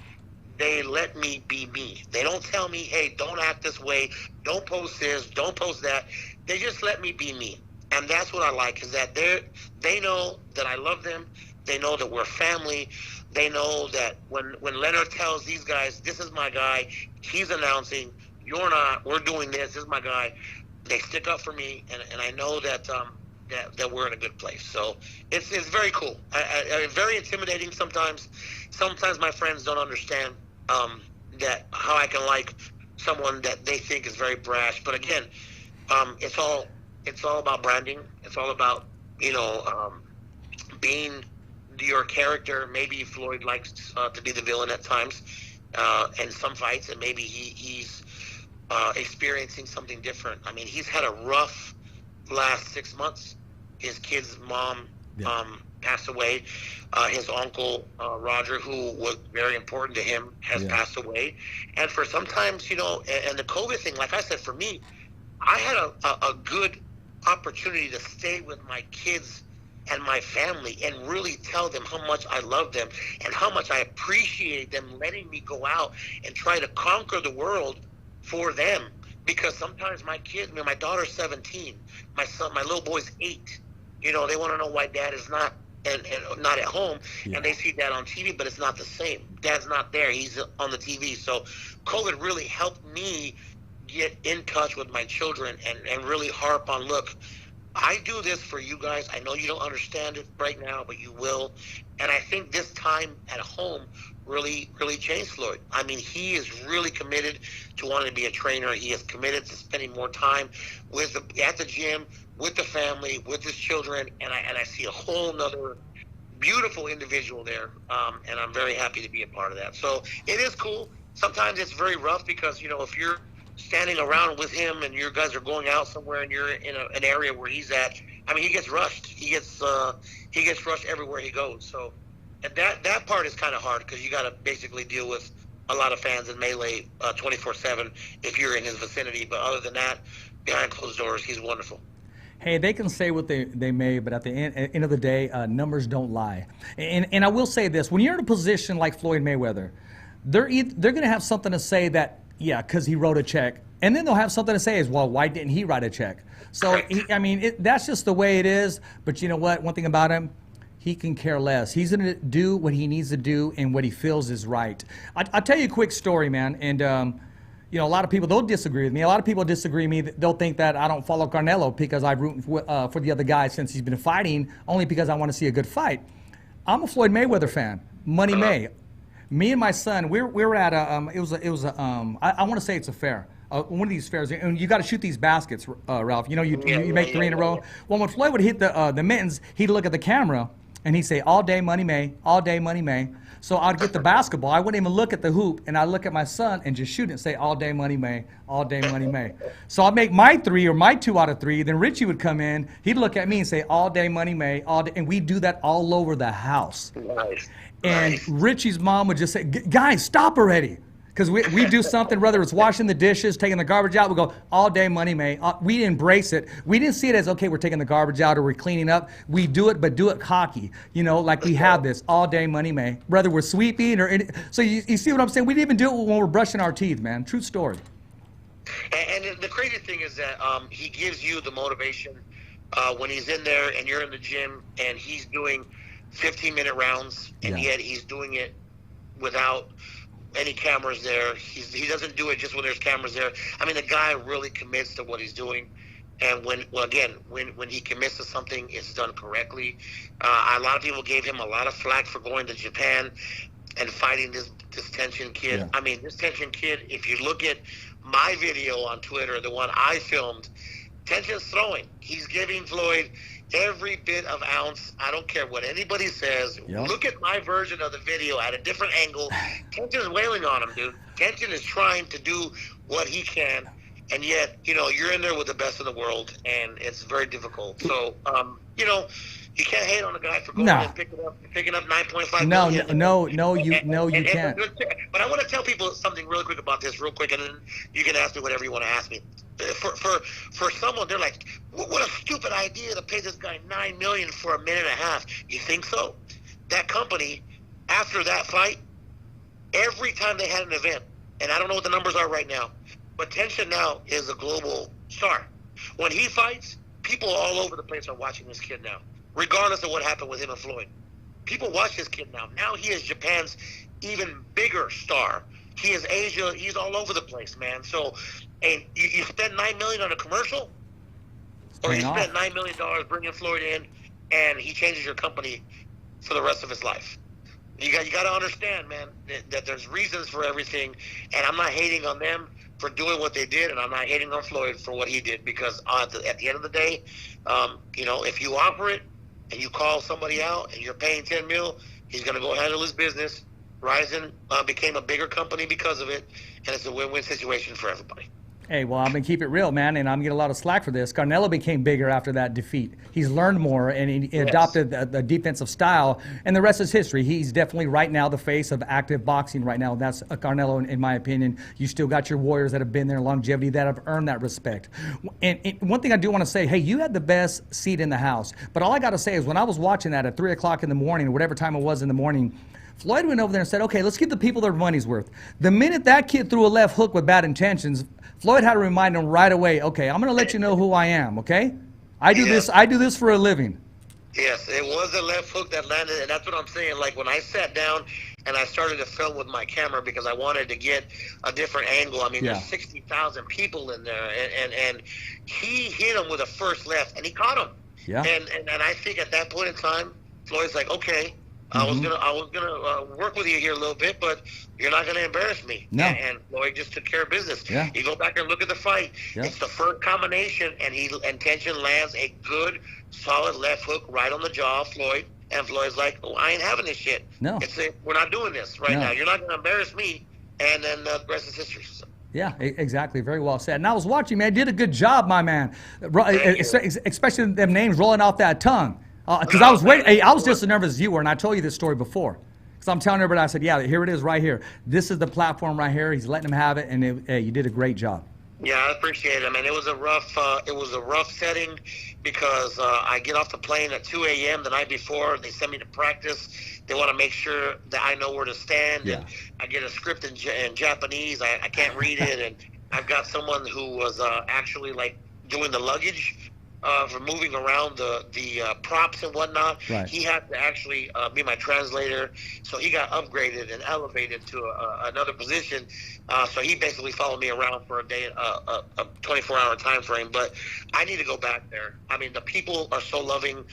they let me be me. They don't tell me, hey, don't act this way, don't post this, don't post that. They just let me be me. And that's what I like, is that they know that I love them. They know that we're family. They know that when Leonard tells these guys, this is my guy, he's announcing, you're not, we're doing this is my guy, they stick up for me, and I know that that we're in a good place. So it's very cool. Very intimidating sometimes. Sometimes my friends don't understand that how I can like someone that they think is very brash. But again, it's all about branding. It's all about, you know, being your character. Maybe Floyd likes to be the villain at times in some fights, and maybe he's experiencing something different. I mean, he's had a rough last 6 months. His kid's mom passed away. His uncle, Roger, who was very important to him, has passed away. And for sometimes, you know, and the COVID thing, like I said, for me, I had a good opportunity to stay with my kids and my family and really tell them how much I love them and how much I appreciate them letting me go out and try to conquer the world for them. Because sometimes my kids, I mean, my daughter's 17, my little boy's 8. You know, they want to know why dad is not and not at home, and they see dad on TV, but it's not the same. Dad's not there; he's on the TV. So, COVID really helped me get in touch with my children and really harp on, look, I do this for you guys. I know you don't understand it right now, but you will. And I think this time at home really changed Floyd. I mean, he is really committed to wanting to be a trainer. He is committed to spending more time at the gym, with the family, with his children, and I see a whole nother beautiful individual there, and I'm very happy to be a part of that. So it is cool. Sometimes it's very rough because, you know, if you're standing around with him and you guys are going out somewhere and you're in an area where he's at, I mean, he gets rushed. He gets rushed everywhere he goes. So and that part is kind of hard because you got to basically deal with a lot of fans in melee 24/7 if you're in his vicinity. But other than that, behind closed doors, he's wonderful. Hey, they can say what they may, but at the end of the day, numbers don't lie. And I will say this: when you're in a position like Floyd Mayweather, they're going to have something to say that, yeah, because he wrote a check, and then they'll have something to say as well. Why didn't he write a check? So that's just the way it is. But you know what? One thing about him, he can care less. He's going to do what he needs to do and what he feels is right. I'll tell you a quick story, man, and. You know, a lot of people, they'll disagree with me. A lot of people disagree with me. They'll think that I don't follow Canelo because I'm rooting for the other guy since he's been fighting, only because I want to see a good fight. I'm a Floyd Mayweather fan. Money May. Me and my son, we were at I want to say it's a fair. One of these fairs, and you got to shoot these baskets, Ralph. You know, you make 3 in a row. Well, when Floyd would hit the mittens, he'd look at the camera and he'd say, "All day, Money May. All day, Money May." So I'd get the basketball. I wouldn't even look at the hoop, and I'd look at my son and just shoot it and say, "All day, Money May. All day, Money May." So I'd make my 3 or my 2 out of 3. Then Richie would come in. He'd look at me and say, "All day, Money May. All day." And we do that all over the house. Nice. And Richie's mom would just say, "Guys, stop already." Because we do something, whether it's washing the dishes, taking the garbage out, we go, "All day, Money May." We embrace it. We didn't see it as, okay, we're taking the garbage out or we're cleaning up. We do it, but do it cocky. You know, like we have this, all day, Money May. Whether we're sweeping or any, so you see what I'm saying? We didn't even do it when we're brushing our teeth, man. True story. And the crazy thing is that he gives you the motivation when he's in there and you're in the gym and he's doing 15-minute rounds, and yet he's doing it without any cameras there. He doesn't do it just when there's cameras there. I mean, the guy really commits to what he's doing, and when he commits to something, it's done correctly. A lot of people gave him a lot of flack for going to Japan and fighting this Tension kid. Yeah. I mean, this Tension kid, if you look at my video on Twitter, the one I filmed, Tension's throwing. He's giving Floyd every bit of ounce. I don't care what anybody says. Yep. Look at my version of the video at a different angle. Tension's wailing on him, dude. Tension is trying to do what he can, and yet, you know, you're in there with the best in the world, and it's very difficult. So, you know, you can't hate on a guy for going and picking up 9.5 million. No, you can't. But I want to tell people something really quick about this, real quick, and then you can ask me whatever you want to ask me. For someone, they're like, what a stupid idea to pay this guy $9 million for a minute and a half. You think so? That company, after that fight, every time they had an event, and I don't know what the numbers are right now, but Tension now is a global star. When he fights, people all over the place are watching this kid now, regardless of what happened with him and Floyd. People watch this kid now. Now he is Japan's even bigger star. He is Asia. He's all over the place, man. So, and you spend $9 million on a commercial, or you spend $9 million bringing Floyd in, and he changes your company for the rest of his life. You got to understand, man, that there's reasons for everything, and I'm not hating on them for doing what they did, and I'm not hating on Floyd for what he did, because at the end of the day, you know, if you offer it and you call somebody out and you're paying $10 million, he's going to go handle his business. Ryzen became a bigger company because of it, and it's a win-win situation for everybody. Hey, well, I'm going to keep it real, man, and I'm going to get a lot of slack for this. Canelo became bigger after that defeat. He's learned more, and he adopted the defensive style, and the rest is history. He's definitely right now the face of active boxing right now. That's Canelo, in my opinion. You still got your warriors that have been there, longevity, that have earned that respect. And one thing I do want to say, hey, you had the best seat in the house, but all I got to say is when I was watching that at 3 o'clock in the morning, or whatever time it was in the morning, Floyd went over there and said, okay, let's give the people their money's worth. The minute that kid threw a left hook with bad intentions, Floyd had to remind him right away, okay, I'm going to let you know who I am, okay? I do this for a living. Yes, it was a left hook that landed, and that's what I'm saying. Like, when I sat down and I started to film with my camera because I wanted to get a different angle. I mean, there's 60,000 people in there, and he hit him with a first left, and he caught him. Yeah. And I think at that point in time, Floyd's like, okay, I was gonna work with you here a little bit, but you're not gonna embarrass me. No. And Floyd just took care of business. Yeah. You go back and look at the fight. Yeah. It's the first combination, and Tension lands a good, solid left hook right on the jaw of Floyd. And Floyd's like, oh, I ain't having this shit. No. We're not doing this right now. You're not gonna embarrass me. And then the rest is history. So. Yeah, exactly. Very well said. And I was watching, man. Did a good job, my man. Especially them names rolling off that tongue. Because I was waiting. Hey, I was just as nervous as you were, and I told you this story before. Because I'm telling everybody, I said, yeah, here it is right here. This is the platform right here. He's letting him have it, and hey, you did a great job. Yeah, I appreciate it. I mean, it was a rough setting because I get off the plane at 2 a.m. the night before. They send me to practice. They want to make sure that I know where to stand. Yeah. And I get a script in Japanese. I can't read it, and I've got someone who was actually like doing the luggage. For moving around the props and whatnot. Right. He had to actually be my translator, so he got upgraded and elevated to another position. So he basically followed me around for a day, a 24-hour time frame. But I need to go back there. I mean, the people are so loving.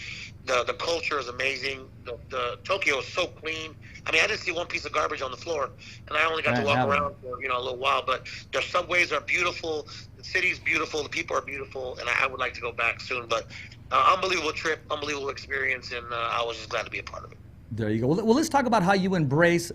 The culture is amazing. The Tokyo is so clean. I mean, I didn't see one piece of garbage on the floor, and I only got to walk around for a little while. But their subways are beautiful. The city's beautiful. The people are beautiful, and I would like to go back soon. But unbelievable trip, unbelievable experience, and I was just glad to be a part of it. There you go. Well, let's talk about how you embrace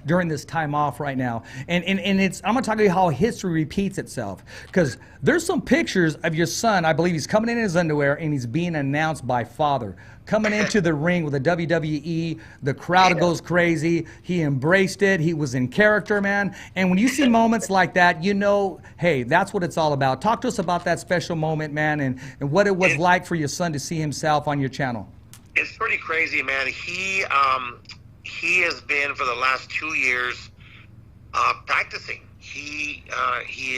during this time off right now. And it's I'm going to talk to you how history repeats itself. Because there's some pictures of your son. I believe he's coming in his underwear, and he's being announced by father. Coming into the ring with the WWE, the crowd goes crazy. He embraced it. He was in character, man. And when you see moments like that, you know, hey, that's what it's all about. Talk to us about that special moment, man, and what it was like for your son to see himself on your channel. It's pretty crazy, man. He has been for the last 2 years practicing. He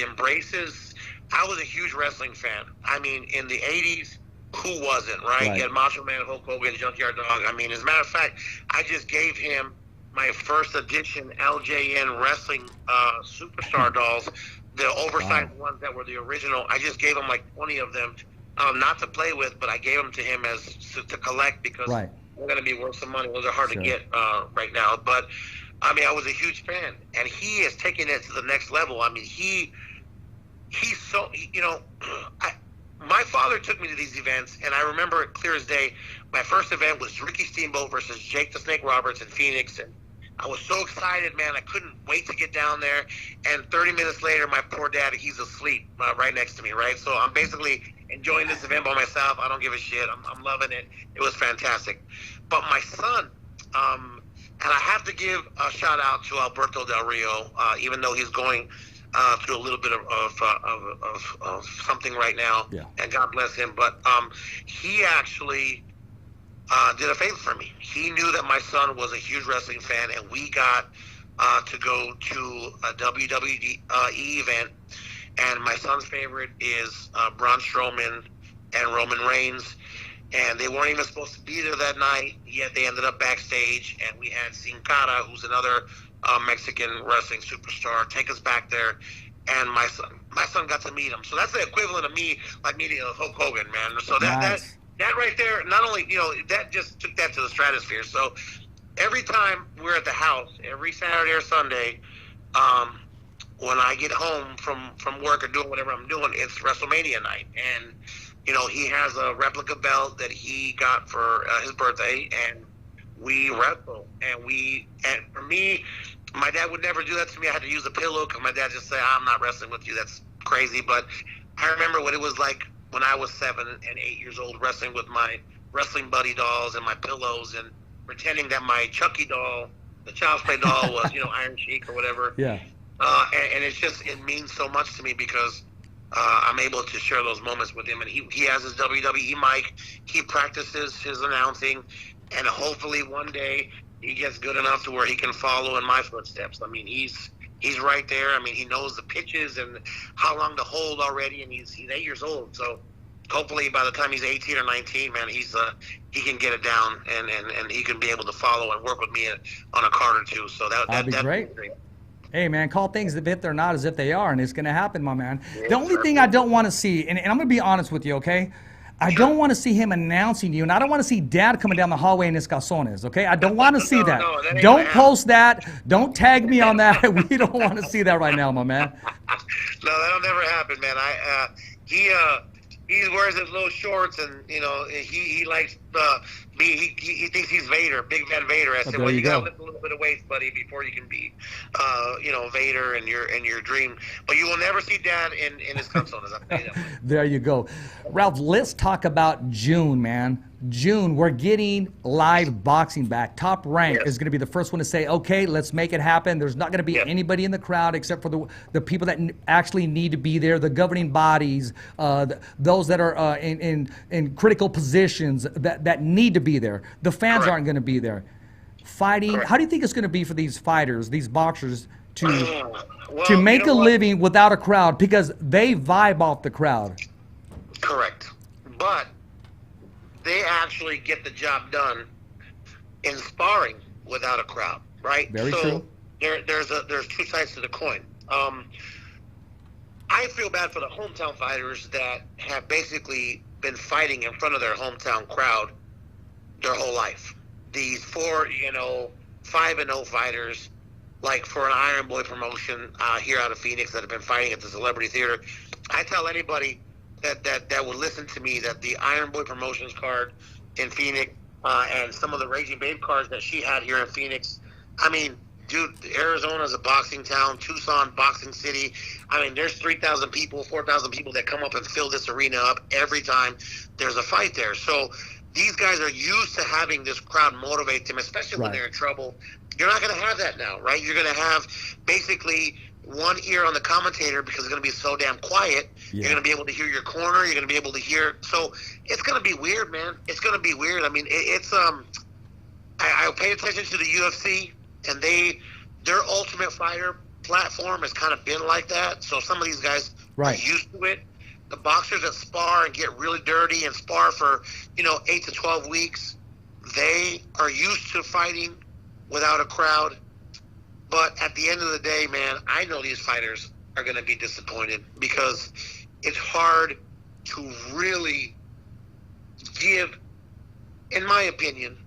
embraces. I was a huge wrestling fan. I mean, in the 80s, who wasn't, right? You had Macho Man, Hulk Hogan, Junkyard Dog. I mean, as a matter of fact, I just gave him my first edition LJN wrestling superstar dolls, the oversized ones that were the original. I just gave him like 20 of them. Not to play with, but I gave them to him as to collect because they're going to be worth some money. Those are hard to get right now. But, I mean, I was a huge fan. And he is taking it to the next level. I mean, he's so, you know, my father took me to these events, and I remember it clear as day. My first event was Ricky Steamboat versus Jake the Snake Roberts in Phoenix, and I was so excited, man. I couldn't wait to get down there. And 30 minutes later, my poor dad, he's asleep right next to me, right? So I'm basically enjoying this event by myself. I don't give a shit. I'm loving it. It was fantastic. But my son, and I have to give a shout out to Alberto Del Rio, even though he's going through a little bit of something right now, and God bless him. But he actually did a favor for me. He knew that my son was a huge wrestling fan, and we got to go to a WWE event, and my son's favorite is Braun Strowman and Roman Reigns, and they weren't even supposed to be there that night, yet they ended up backstage, and we had Sin Cara, who's another Mexican wrestling superstar, take us back there, and my son got to meet him. So that's the equivalent of me, like meeting Hulk Hogan, man. So that right there, not only, that just took that to the stratosphere. So every time we're at the house, every Saturday or Sunday, when I get home from work or doing whatever I'm doing, it's WrestleMania night. And, he has a replica belt that he got for his birthday, and we wrestle. And for me, my dad would never do that to me. I had to use a pillow because my dad just said, I'm not wrestling with you. That's crazy. But I remember what it was like when I was 7 and 8 years old, wrestling with my wrestling buddy dolls and my pillows, and pretending that my Chucky doll, the Child's Play doll, was, Iron Sheik or whatever. Yeah. And it means so much to me because I'm able to share those moments with him. And he has his WWE mic. He practices his announcing. And hopefully one day he gets good enough to where he can follow in my footsteps. I mean, he's right there. I mean, he knows the pitches and how long to hold already. And he's 8 years old. So hopefully by the time he's 18 or 19, man, he can get it down and he can be able to follow and work with me on a card or two. So that'd be great. Hey, man, call things if they're not as if they are, and it's going to happen, my man. The only thing I don't want to see, and I'm going to be honest with you, okay? I don't want to see him announcing you, and I don't want to see Dad coming down the hallway in his calzones, okay? I don't want to see that. Don't post that. Don't tag me on that. We don't want to see that right now, my man. No, that'll never happen, man. He wears his little shorts, and he likes he thinks he's Vader, Big Van Vader. I said, well, you gotta lift a little bit of weight, buddy, before you can be Vader in your dream. But you will never see Dad in his calzones. There you go. Ralph, let's talk about June, man. June, we're getting live boxing back. Top Rank is going to be the first one to say, okay, let's make it happen. There's not going to be anybody in the crowd except for the people that actually need to be there, the governing bodies, those that are in critical positions that need to be there. The fans aren't going to be there. Fighting, how do you think it's going to be for these fighters, these boxers, to make a living without a crowd? Because they vibe off the crowd. Correct. But they actually get the job done in sparring without a crowd, right? Very true. There's two sides to the coin. I feel bad for the hometown fighters that have basically been fighting in front of their hometown crowd their whole life. These 5-0 fighters, like for an Iron Boy promotion here out of Phoenix that have been fighting at the Celebrity Theater. I tell anybody that would listen to me that the Iron Boy Promotions card in Phoenix and some of the Raging Babe cards that she had here in Phoenix, I mean, dude, Arizona's a boxing town, Tucson, boxing city. I mean, there's 3,000 people, 4,000 people that come up and fill this arena up every time there's a fight there. So these guys are used to having this crowd motivate them, especially when they're in trouble. You're not going to have that now, right? You're going to have basically one ear on the commentator because it's going to be so damn quiet. You're going to be able to hear your corner. You're going to be able to hear. So it's going to be weird, man. It's going to be weird. I mean, I pay attention to the UFC, and their Ultimate Fighter platform has kind of been like that. So some of these guys are used to it. The boxers that spar and get really dirty and spar for 8 to 12 weeks, they are used to fighting without a crowd. But at the end of the day, man, I know these fighters are going to be disappointed because it's hard to really give, in my opinion,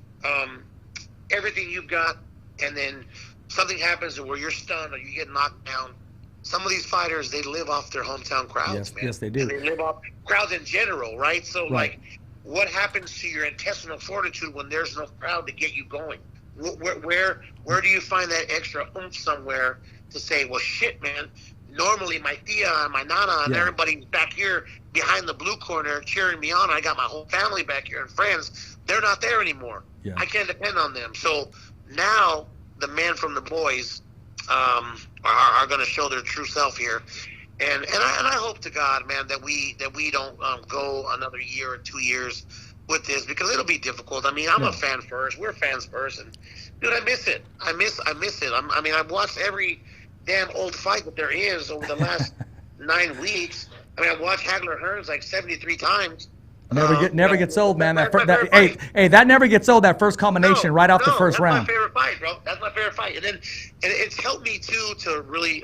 everything you've got, and then something happens where you're stunned or you get knocked down. Some of these fighters, they live off their hometown crowds, man. Yes, they do. And they live off crowds in general, right? So, like, what happens to your intestinal fortitude when there's no crowd to get you going? Where do you find that extra oomph somewhere to say, well, shit, man, normally my tia and my nana and everybody's back here behind the blue corner cheering me on. I got my whole family back here and friends. They're not there anymore. I can't depend on them. So now the men from the boys are going to show their true self here. And I hope to God, man, that we don't go another year or 2 years with this, because it'll be difficult. I mean, I'm a fan first. We're fans first, and Dude, I miss it. I miss it. I mean, I've watched every damn old fight that there is over the last 9 weeks. I mean, I've watched Hagler Hearns like 73 times. Never gets old, man. Hey, that never gets old. That first combination right off the first round. That's my favorite fight, bro. That's my favorite fight. And it's helped me too to really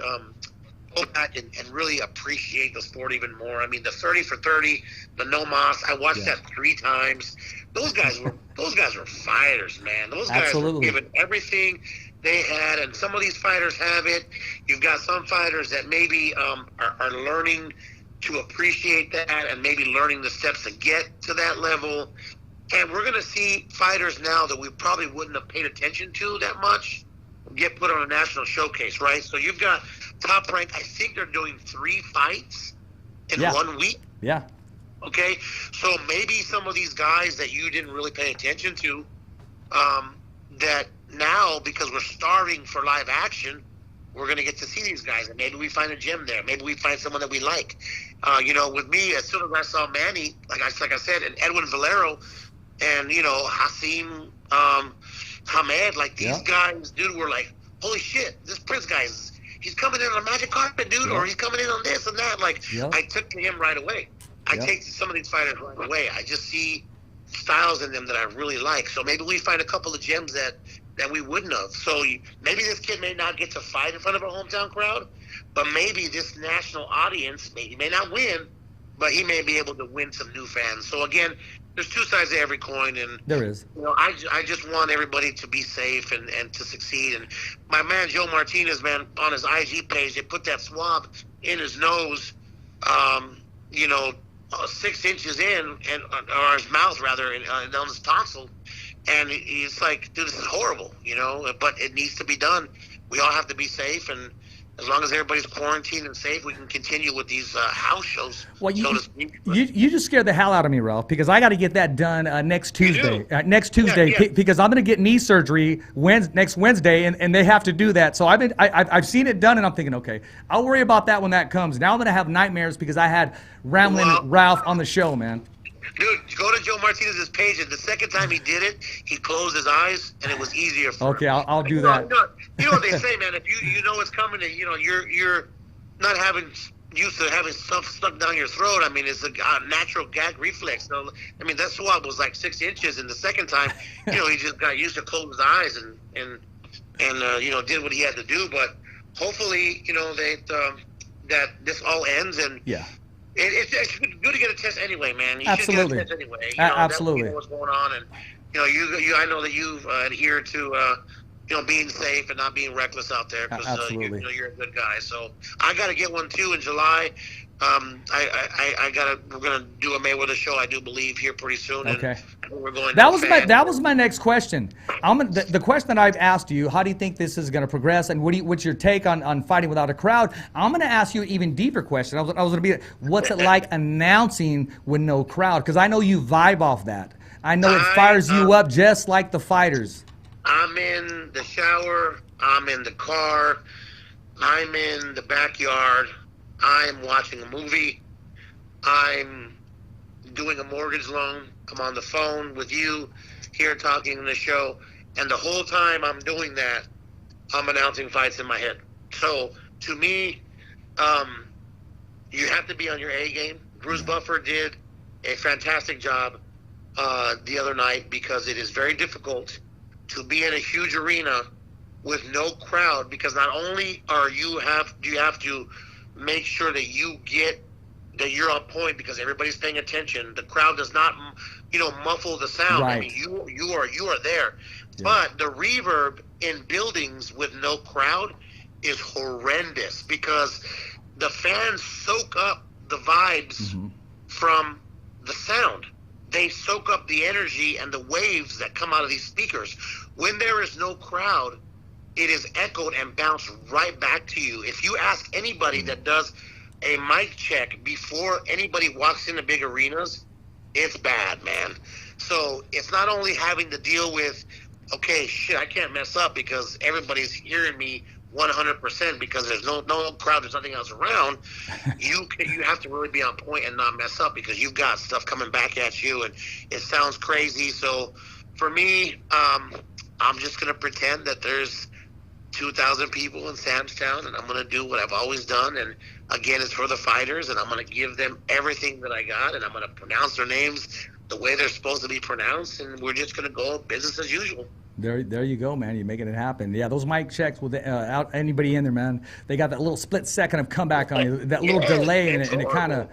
go back and really appreciate the sport even more. I mean, the 30 for 30, the no mas. I watched that 3 times. Those guys were fighters, man. Those guys were giving everything they had, and some of these fighters have it. You've got some fighters that maybe are learning to appreciate that and maybe learning the steps to get to that level. And we're going to see fighters now that we probably wouldn't have paid attention to that much get put on a national showcase, right? So you've got Top Rank. I think they're doing 3 fights in 1 week. Yeah. Okay? So maybe some of these guys that you didn't really pay attention to, that now, because we're starving for live action, we're going to get to see these guys, and maybe we find a gem there. Maybe we find someone that we like. With me, as soon as I saw Manny, like I said, and Edwin Valero, and Hasim Hamed, like these guys, dude, were like, holy shit, this Prince guy he's coming in on a magic carpet, dude, or he's coming in on this and that. Like, I took to him right away. I take to some of these fighters right away. I just see styles in them that I really like. So maybe we find a couple of gems that we wouldn't have. So maybe this kid may not get to fight in front of a hometown crowd, but maybe this national audience, he may not win, but he may be able to win some new fans. So again, there's 2 sides to every coin, and there is. I just want everybody to be safe and to succeed. And my man Joe Martinez, man, on his IG page, they put that swab in his nose, 6 inches in, or his mouth rather, and on his tonsil. And he's like, dude, this is horrible, but it needs to be done. We all have to be safe, and as long as everybody's quarantined and safe, we can continue with these house shows. Well, you just scared the hell out of me, Ralph, because I got to get that done next Tuesday. Because I'm going to get knee surgery next Wednesday, and they have to do that. So I've seen it done, and I'm thinking, okay, I'll worry about that when that comes. Now I'm going to have nightmares because I had Ramblin Ralph on the show, man. Dude, go to Joe Martinez's page, and the second time he did it, he closed his eyes, and it was easier for him. Okay, I'll do that. You know what they say, man? If you know what's coming, and you're not used to having stuff stuck down your throat. I mean, it's a natural gag reflex. So, I mean, that swab was like 6 inches, and the second time, he just got used to close his eyes and did what he had to do. But hopefully, that this all ends, and It's good to get a test anyway, man. You should get a test anyway. Absolutely. You know what's going on, and I know that you've adhered to being safe and not being reckless out there, because you're a good guy. So I got to get one too in July. We're gonna do a Mayweather show, I do believe, here pretty soon. Okay. And we're going. That was my next question. The question that I've asked you, how do you think this is going to progress, and what's your take on fighting without a crowd? I'm going to ask you an even deeper question. I was going to be, what's it like announcing with no crowd? Because I know you vibe off that. I know it fires you up just like the fighters. I'm in the shower. I'm in the car. I'm in the backyard. I'm watching a movie. I'm doing a mortgage loan. I'm on the phone with you here talking in the show. And the whole time I'm doing that, I'm announcing fights in my head. So to me, you have to be on your A game. Bruce Buffer did a fantastic job the other night, because it is very difficult to be in a huge arena with no crowd, because not only do you have to make sure that you're on point, because everybody's paying attention. The crowd does not, muffle the sound. Right. I mean, you are there. Yeah. But the reverb in buildings with no crowd is horrendous, because the fans soak up the vibes from the sound. They soak up the energy and the waves that come out of these speakers. When there is no crowd, it is echoed and bounced right back to you. If you ask anybody that does a mic check before anybody walks into big arenas, it's bad, man. So it's not only having to deal with, okay, shit, I can't mess up because everybody's hearing me 100% because there's no crowd, there's nothing else around. You have to really be on point and not mess up, because you've got stuff coming back at you, and it sounds crazy. So for me, I'm just going to pretend that there's 2,000 people in Sam's Town, and I'm going to do what I've always done. And again, it's for the fighters, and I'm going to give them everything that I got, and I'm going to pronounce their names the way they're supposed to be pronounced, and we're just going to go business as usual. There you go, man. You're making it happen. Yeah, those mic checks without anybody in there, man. They got that little split second of comeback on you, that little delay, and it kind of,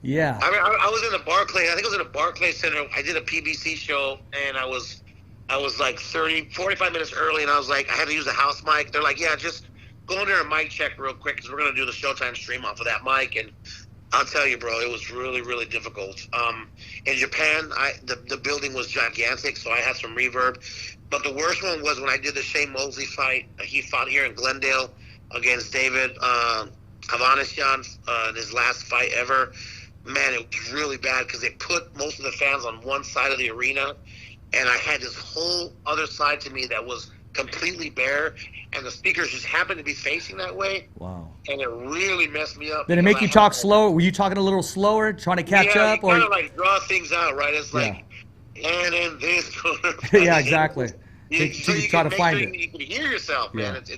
yeah. I mean, I was in the Barclays. I think I was in the Barclays Center. I did a PBC show, and I was like 45 minutes early, and I was like, I had to use the house mic. They're like, yeah, just go in there and mic check real quick because we're going to do the Showtime stream off of that mic. And I'll tell you, bro, it was really, really difficult. In Japan, the building was gigantic, so I had some reverb. But the worst one was when I did the Shane Mosley fight. He fought here in Glendale against David Phagnasay in his last fight ever. Man, it was really bad because they put most of the fans on one side of the arena, and I had this whole other side to me that was completely bare, and the speakers just happened to be facing that way. Wow. And it really messed me up. Did it make you talk slower? Were you talking a little slower, trying to catch up? Yeah, kind of like draw things out, right? It's like, and in this corner. Yeah, exactly. So you try can to make find sure it. you can hear yourself, man. Yeah.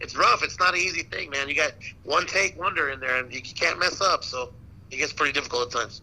It's rough. It's not an easy thing, man. You got one take wonder in there, and you can't mess up. So it gets pretty difficult at times.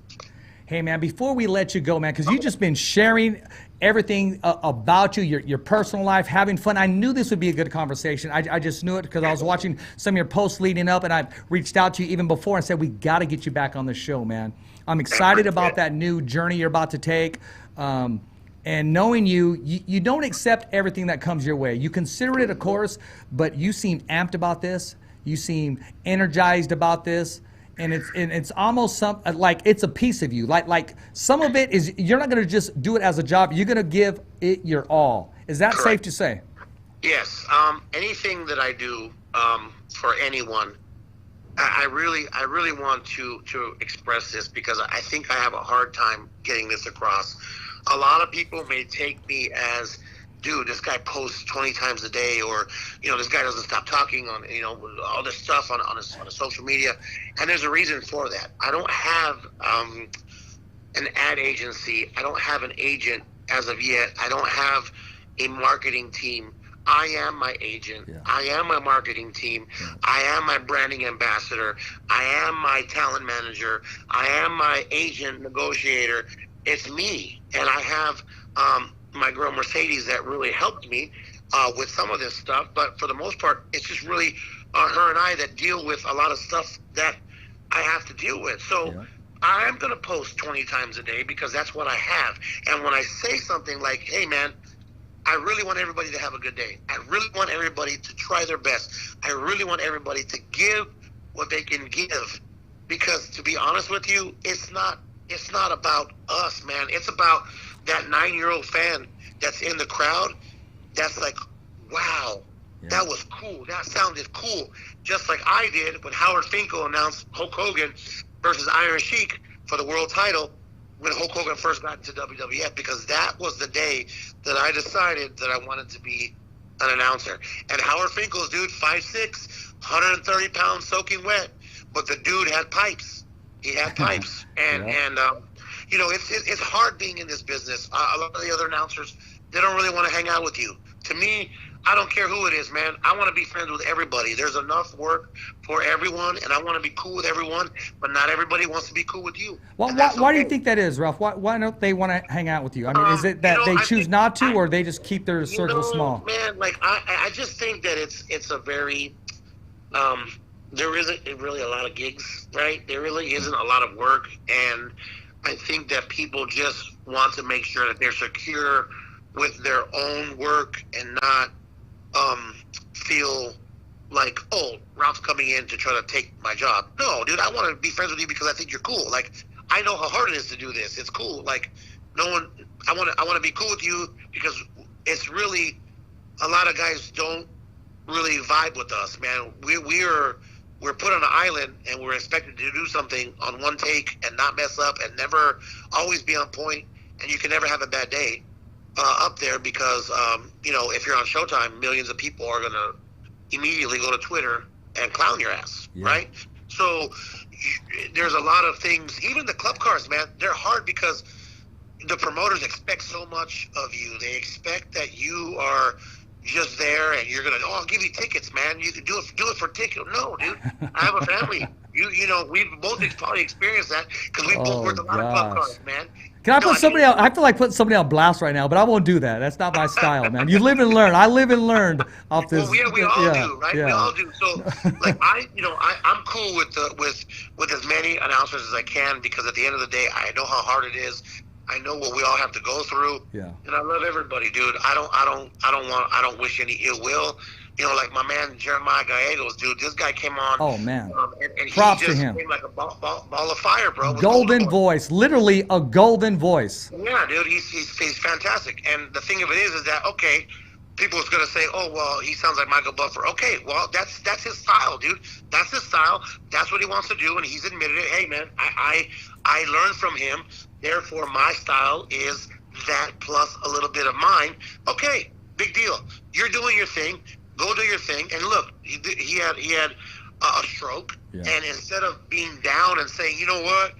Hey, man, before we let you go, man, because you've just been sharing everything about you, your personal life, having fun. I knew this would be a good conversation. I just knew it because I was watching some of your posts leading up, and I reached out to you even before and said, we got to get you back on the show, man. I'm excited about that new journey you're about to take. And knowing you don't accept everything that comes your way. You consider it a course, but you seem amped about this. You seem energized about this. And it's almost like it's a piece of you. Like some of it is, you're not going to just do it as a job. You're going to give it your all. Is that safe to say? Yes. Anything that I do for anyone, I really want to express this because I think I have a hard time getting this across. A lot of people may take me as, dude, this guy posts 20 times a day, or, this guy doesn't stop talking on, all this stuff on his social media. And there's a reason for that. I don't have an ad agency. I don't have an agent as of yet. I don't have a marketing team. I am my agent. Yeah. I am my marketing team. Yeah. I am my branding ambassador. I am my talent manager. I am my agent negotiator. It's me. And I have my girl Mercedes that really helped me with some of this stuff. But for the most part, it's just really her and I that deal with a lot of stuff that I have to deal with. So yeah. I'm going to post 20 times a day because that's what I have. And when I say something like, hey, man, I really want everybody to have a good day. I really want everybody to try their best. I really want everybody to give what they can give. Because to be honest with you, it's not about us, man. It's about that 9-year-old fan that's in the crowd that's like, wow, yeah. That was cool. That sounded cool. Just like I did when Howard Finkel announced Hulk Hogan versus Iron Sheik for the world title when Hulk Hogan first got into WWF, because that was the day that I decided that I wanted to be an announcer. And Howard Finkel's dude, 5'6", 130 pounds soaking wet, but the dude had pipes. He had pipes. And it's hard being in this business. A lot of the other announcers, they don't really want to hang out with you. To me, I don't care who it is, man. I want to be friends with everybody. There's enough work for everyone, and I want to be cool with everyone, but not everybody wants to be cool with you. Well, why do you think that is, Ralph? Why don't they want to hang out with you? I mean, is it that they choose not to, or they just keep their circle small? Man, like, I just think that it's a very there isn't really a lot of gigs, right? There really isn't a lot of work, and I think that people just want to make sure that they're secure with their own work and not feel like, oh, Ralph's coming in to try to take my job. No, dude, I want to be friends with you because I think you're cool. Like, I know how hard it is to do this. It's cool. Like, I want to be cool with you because it's really, a lot of guys don't really vibe with us, man. We're put on an island and we're expected to do something on one take and not mess up and never always be on point, and you can never have a bad day up there because, if you're on Showtime, millions of people are going to immediately go to Twitter and clown your ass, yeah. Right? So there's a lot of things, even the club cars, man, they're hard because the promoters expect so much of you. They expect that you are just there and you're gonna, I'll give you tickets, man. You can do it for tickets. No, dude. I have a family. You know, we've both probably experienced that because we both worked a lot of club cars, man. Can I put somebody on? I feel like putting somebody on blast right now, but I won't do that. That's not my style, man. You live and learn. I live and learned off this. Well, we all do, right? We all do. So, like, I'm cool with as many announcers as I can because at the end of the day, I know how hard it is. I know what we all have to go through. Yeah. And I love everybody, dude. I don't wish any ill will. You know, like my man Jeremiah Gallegos, dude. This guy came on. Oh man. And props he just to him. came like a ball of fire, bro. Golden voice, literally a golden voice. Yeah, dude. He's fantastic. And the thing of it is that okay, people is gonna say, oh well, he sounds like Michael Buffer. Okay, well that's his style, dude. That's his style. That's what he wants to do, and he's admitted it. Hey man, I learned from him. Therefore, my style is that plus a little bit of mine. Okay, big deal. You're doing your thing. Go do your thing. And look, he had a stroke, and instead of being down and saying, you know what,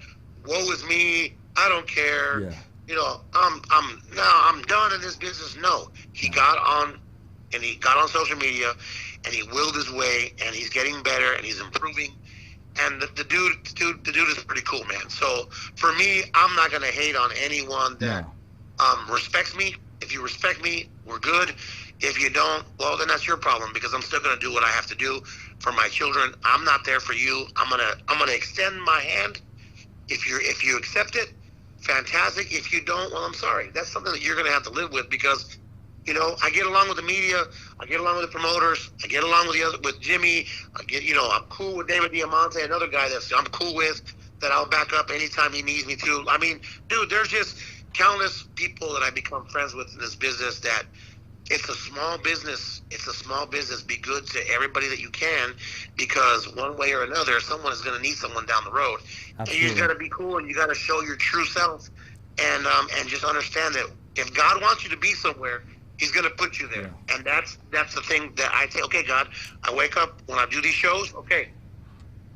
woe is me, I don't care. Yeah. You know, I'm done in this business. No, he got on social media, and he willed his way, and he's getting better, and he's improving. And the dude is pretty cool, man. So for me, I'm not gonna hate on anyone that respects me. If you respect me, we're good. If you don't, well, then that's your problem because I'm still gonna do what I have to do for my children. I'm not there for you. I'm gonna extend my hand. If you accept it, fantastic. If you don't, well, I'm sorry. That's something that you're gonna have to live with because, you know, I get along with the media. I get along with the promoters. I get along with Jimmy. I'm cool with David Diamante, another guy that I'm cool with, that I'll back up anytime he needs me to. I mean, dude, there's just countless people that I become friends with in this business that it's a small business. It's a small business. Be good to everybody that you can because one way or another, someone is going to need someone down the road. Absolutely. And you just got to be cool and you got to show your true self and just understand that if God wants you to be somewhere, He's going to put you there. Yeah. And that's the thing that I say, okay, God, I wake up when I do these shows, okay,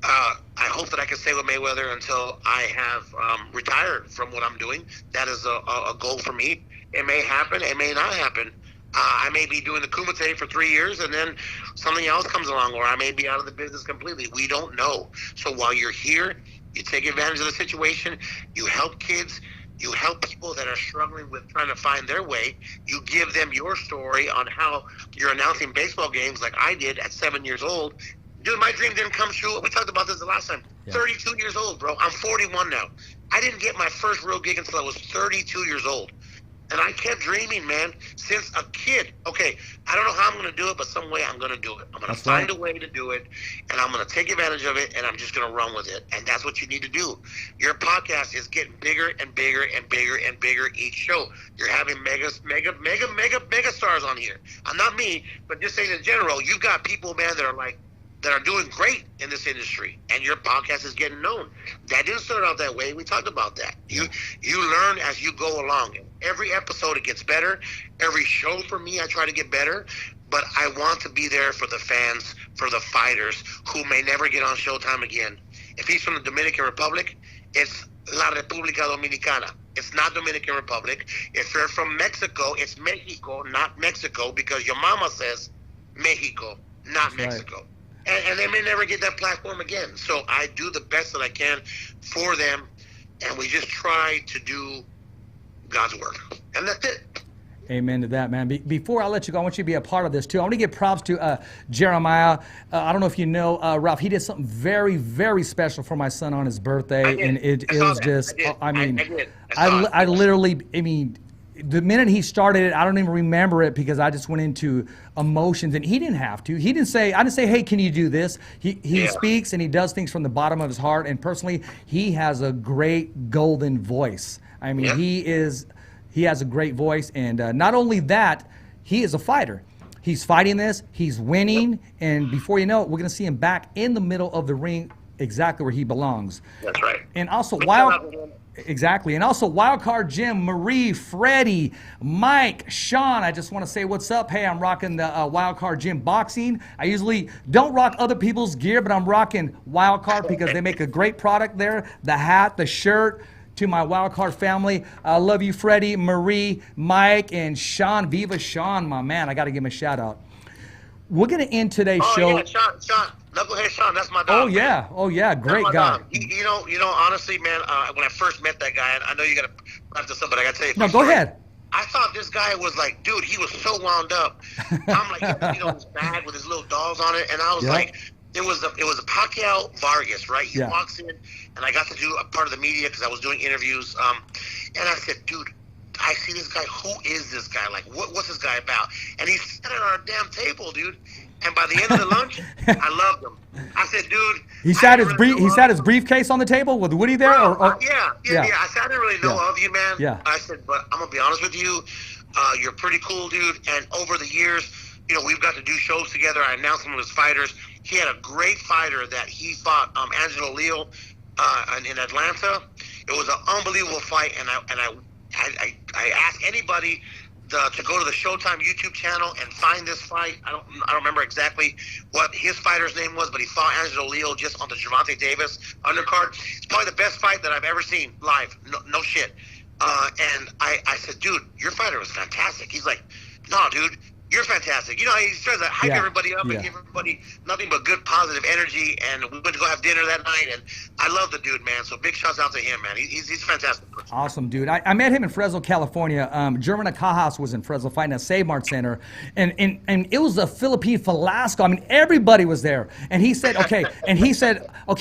I hope that I can stay with Mayweather until I have retired from what I'm doing. That is a goal for me. It may happen. It may not happen. I may be doing the Kumite for 3 years and then something else comes along, or I may be out of the business completely. We don't know. So while you're here, you take advantage of the situation. You help kids. You help people that are struggling with trying to find their way. You give them your story on how you're announcing baseball games like I did at 7 years old. Dude, my dream didn't come true. We talked about this the last time. Yeah. 32 years old, bro. I'm 41 now. I didn't get my first real gig until I was 32 years old. And I kept dreaming, man, since a kid. Okay, I don't know how I'm going to do it, but some way I'm going to do it. I'm going to find a way to do it, and I'm going to take advantage of it, and I'm just going to run with it. And that's what you need to do. Your podcast is getting bigger and bigger and bigger and bigger each show. You're having mega stars on here. Not me, but just saying in general, you've got people, man, that are doing great in this industry, and your podcast is getting known. That didn't start out that way. We talked about that. You learn as you go along. Every episode it gets better. Every show for me, I try to get better. But I want to be there for the fans, for the fighters who may never get on Showtime again. If he's from the Dominican Republic, it's La República Dominicana. It's not Dominican Republic. If you're from Mexico, it's Mexico, not Mexico, because your mama says Mexico, not Mexico. Right. And they may never get that platform again. So I do the best that I can for them, and we just try to do God's work. And that's it. Amen to that, man. Before I let you go, I want you to be a part of this, too. I want to give props to Jeremiah. I don't know if you know, Ralph, he did something very, very special for my son on his birthday. And it was just, I literally, the minute he started it, I don't even remember it because I just went into emotions, and he didn't have to. I didn't say, hey, can you do this? He speaks and he does things from the bottom of his heart, and personally, he has a great golden voice. He has a great voice, and not only that, he is a fighter. He's fighting this, he's winning, and before you know it, we're going to see him back in the middle of the ring, exactly where he belongs. That's right. And also, Exactly. And also Wildcard Jim, Marie, Freddie, Mike, Sean, I just want to say what's up. Hey, I'm rocking the Wildcard Jim boxing. I usually don't rock other people's gear, but I'm rocking Wildcard because they make a great product there. The hat, the shirt, to my wild card family. I love you, Freddie, Marie, Mike, and Sean. Viva Sean, my man. I got to give him a shout out. We're going to end today's show. Yeah, Sean. Knucklehead Sean, that's my dog. Oh, yeah. Oh, yeah. Great guy. You know, honestly, man, when I first met that guy, and I know you got to wrap this up, but I got to tell you. No, go ahead. I thought this guy was like, dude, he was so wound up. I'm like, his bag with his little dolls on it, and I was like, it was a Pacquiao Vargas, right? He walks in, and I got to do a part of the media because I was doing interviews. And I said, dude, I see this guy. Who is this guy? Like, what's this guy about? And he sat at our damn table, dude. And by the end of the lunch, I loved him. I said, dude. He sat his briefcase on the table with Woody there? Yeah. I said, I didn't really know of you, man. Yeah. I said, but I'm going to be honest with you. You're pretty cool, dude. And over the years, we've got to do shows together. I announced some of his fighters. He had a great fighter that he fought, Angelo Leo, in Atlanta. It was an unbelievable fight. And I asked anybody to go to the Showtime YouTube channel and find this fight. I don't remember exactly what his fighter's name was, but he fought Angelo Leo just on the Gervonta Davis undercard. It's probably the best fight that I've ever seen live. No shit. And I said, dude, your fighter was fantastic. He's like, no, dude, you're fantastic. He tries to hype everybody up and give everybody nothing but good positive energy. And we went to go have dinner that night, and I love the dude, man. So big shouts out to him, man. He's fantastic. Awesome, dude. I met him in Fresno, California. German Cajas was in Fresno fighting at Save-Mart Center, and it was a Philippine Velasco. I mean, everybody was there. And he said, okay,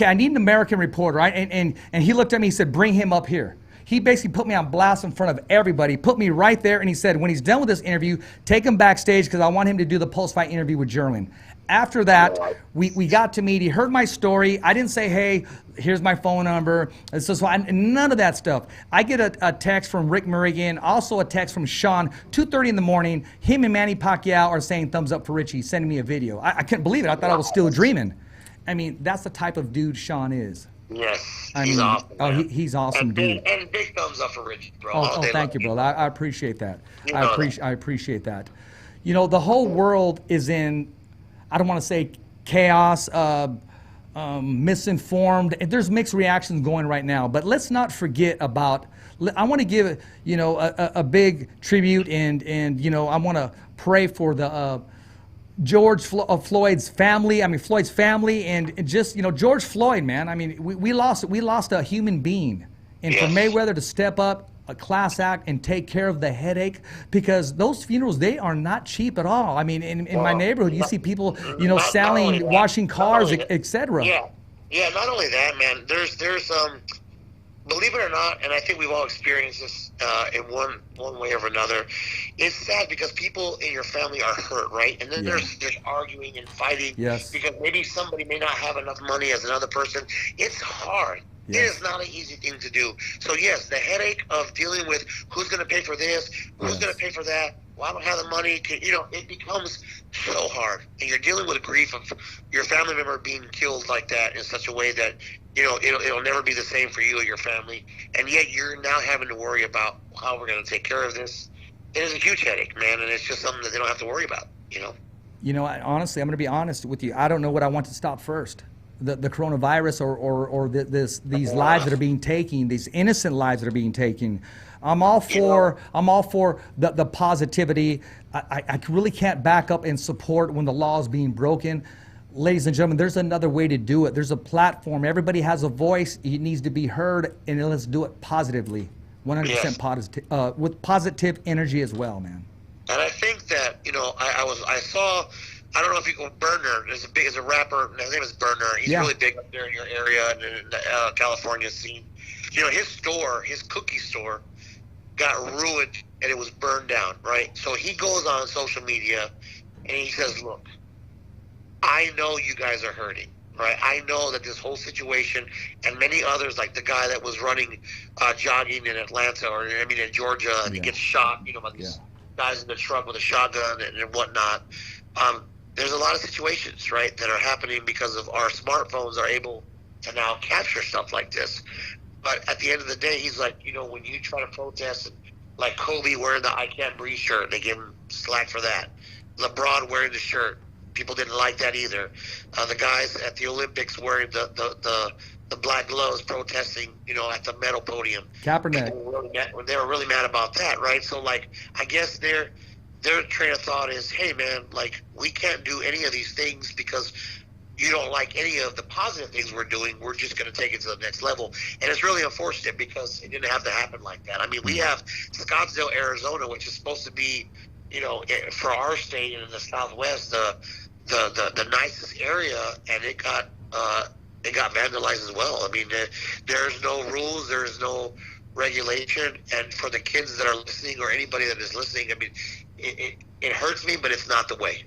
I need an American reporter, right? And he looked at me, he said, bring him up here. He basically put me on blast in front of everybody, put me right there, and he said, when he's done with this interview, take him backstage because I want him to do the post-fight interview with German. After that, we got to meet. He heard my story. I didn't say, hey, here's my phone number. None of that stuff. I get a text from Rick Murrigan, also a text from Sean, 2:30 in the morning. Him and Manny Pacquiao are saying thumbs up for Richie, sending me a video. I couldn't believe it. I thought I was still dreaming. I mean, that's the type of dude Sean is. Yes, he's awesome. He's awesome, dude. And big thumbs up for Richie, bro. Oh, thank you, brother. I appreciate that. I appreciate that. The whole world is in, I don't want to say chaos, misinformed. There's mixed reactions going right now. But let's not forget about, I want to give, a big tribute and I want to pray for the Floyd's family. I mean, Floyd's family, and just George Floyd, man. I mean, we lost a human being, and for Mayweather to step up, a class act, and take care of the headache, because those funerals, they are not cheap at all. I mean, in my neighborhood, you see people, selling, washing cars, etc. Yeah. Not only that, man. There's believe it or not, and I think we've all experienced this in one way or another. It's sad because people in your family are hurt, right? And then there's arguing and fighting because maybe somebody may not have enough money as another person. It's hard. It is not an easy thing to do. So yes, the headache of dealing with who's going to pay for this, who's going to pay for that. Well, I don't have the money. It becomes so hard, and you're dealing with grief of your family member being killed like that in such a way that it'll never be the same for you or your family, and yet you're now having to worry about how we're going to take care of this. It is a huge headache, man, and it's just something that they don't have to worry about. Honestly, I'm going to be honest with you. I don't know what I want to stop first. The coronavirus or these lives that are being taken, these innocent lives that are being taken. I'm all for the positivity. I really can't back up and support when the law is being broken. Ladies and gentlemen, there's another way to do it. There's a platform. Everybody has a voice. It needs to be heard, and let's do it positively, 100% positive, with positive energy as well, man. And I think that I saw. I don't know if you go Burner is a rapper. His name is Burner. He's really big up there in your area and in the California scene. His cookie store got ruined and it was burned down, right? So he goes on social media and he says, look, I know you guys are hurting, right? I know that this whole situation and many others, like the guy that was running jogging in Atlanta in Georgia, and he gets shot, by these guys in the truck with a shotgun and whatnot. There's a lot of situations, right, that are happening because of our smartphones are able to now capture stuff like this. But at the end of the day, he's like, when you try to protest, like Kobe wearing the I Can't Breathe shirt, they give him slack for that. LeBron wearing the shirt, people didn't like that either. The guys at the Olympics wearing the the Black Gloves protesting, at the metal podium. Kaepernick. People were they were really mad about that, right? So, like, I guess their train of thought is, hey, man, like, we can't do any of these things because you don't like any of the positive things we're doing. We're just going to take it to the next level. And it's really unfortunate because it didn't have to happen like that. I mean, we have Scottsdale, Arizona, which is supposed to be, for our state and in the Southwest, the nicest area, and it got vandalized as well. I mean, there's no rules, there's no regulation, and for the kids that are listening or anybody that is listening, I mean, it hurts me, but it's not the way.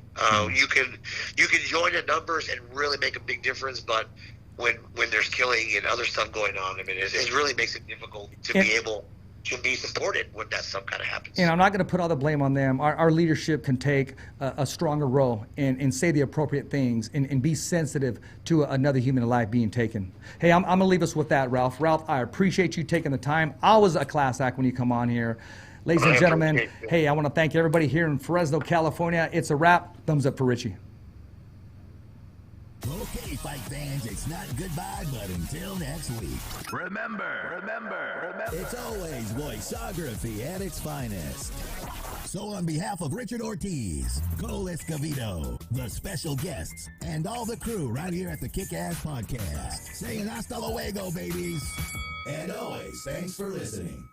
You can join the numbers and really make a big difference, but when there's killing and other stuff going on, I mean, it really makes it difficult to be able to be supported when that stuff kind of happens. And I'm not going to put all the blame on them. Our leadership can take a stronger role and say the appropriate things and be sensitive to another human life being taken. Hey, I'm going to leave us with that, Ralph. Ralph, I appreciate you taking the time. Always a class act when you come on here. Ladies and gentlemen, hey, I want to thank everybody here in Fresno, California. It's a wrap. Thumbs up for Richie. Okay, fight fans, it's not goodbye, but until next week. Remember, It's always voiceography at its finest. So on behalf of Richard Ortiz, Cole Escovedo, the special guests, and all the crew right here at the Kick-Ass Podcast, saying hasta luego, babies. And always, thanks for listening.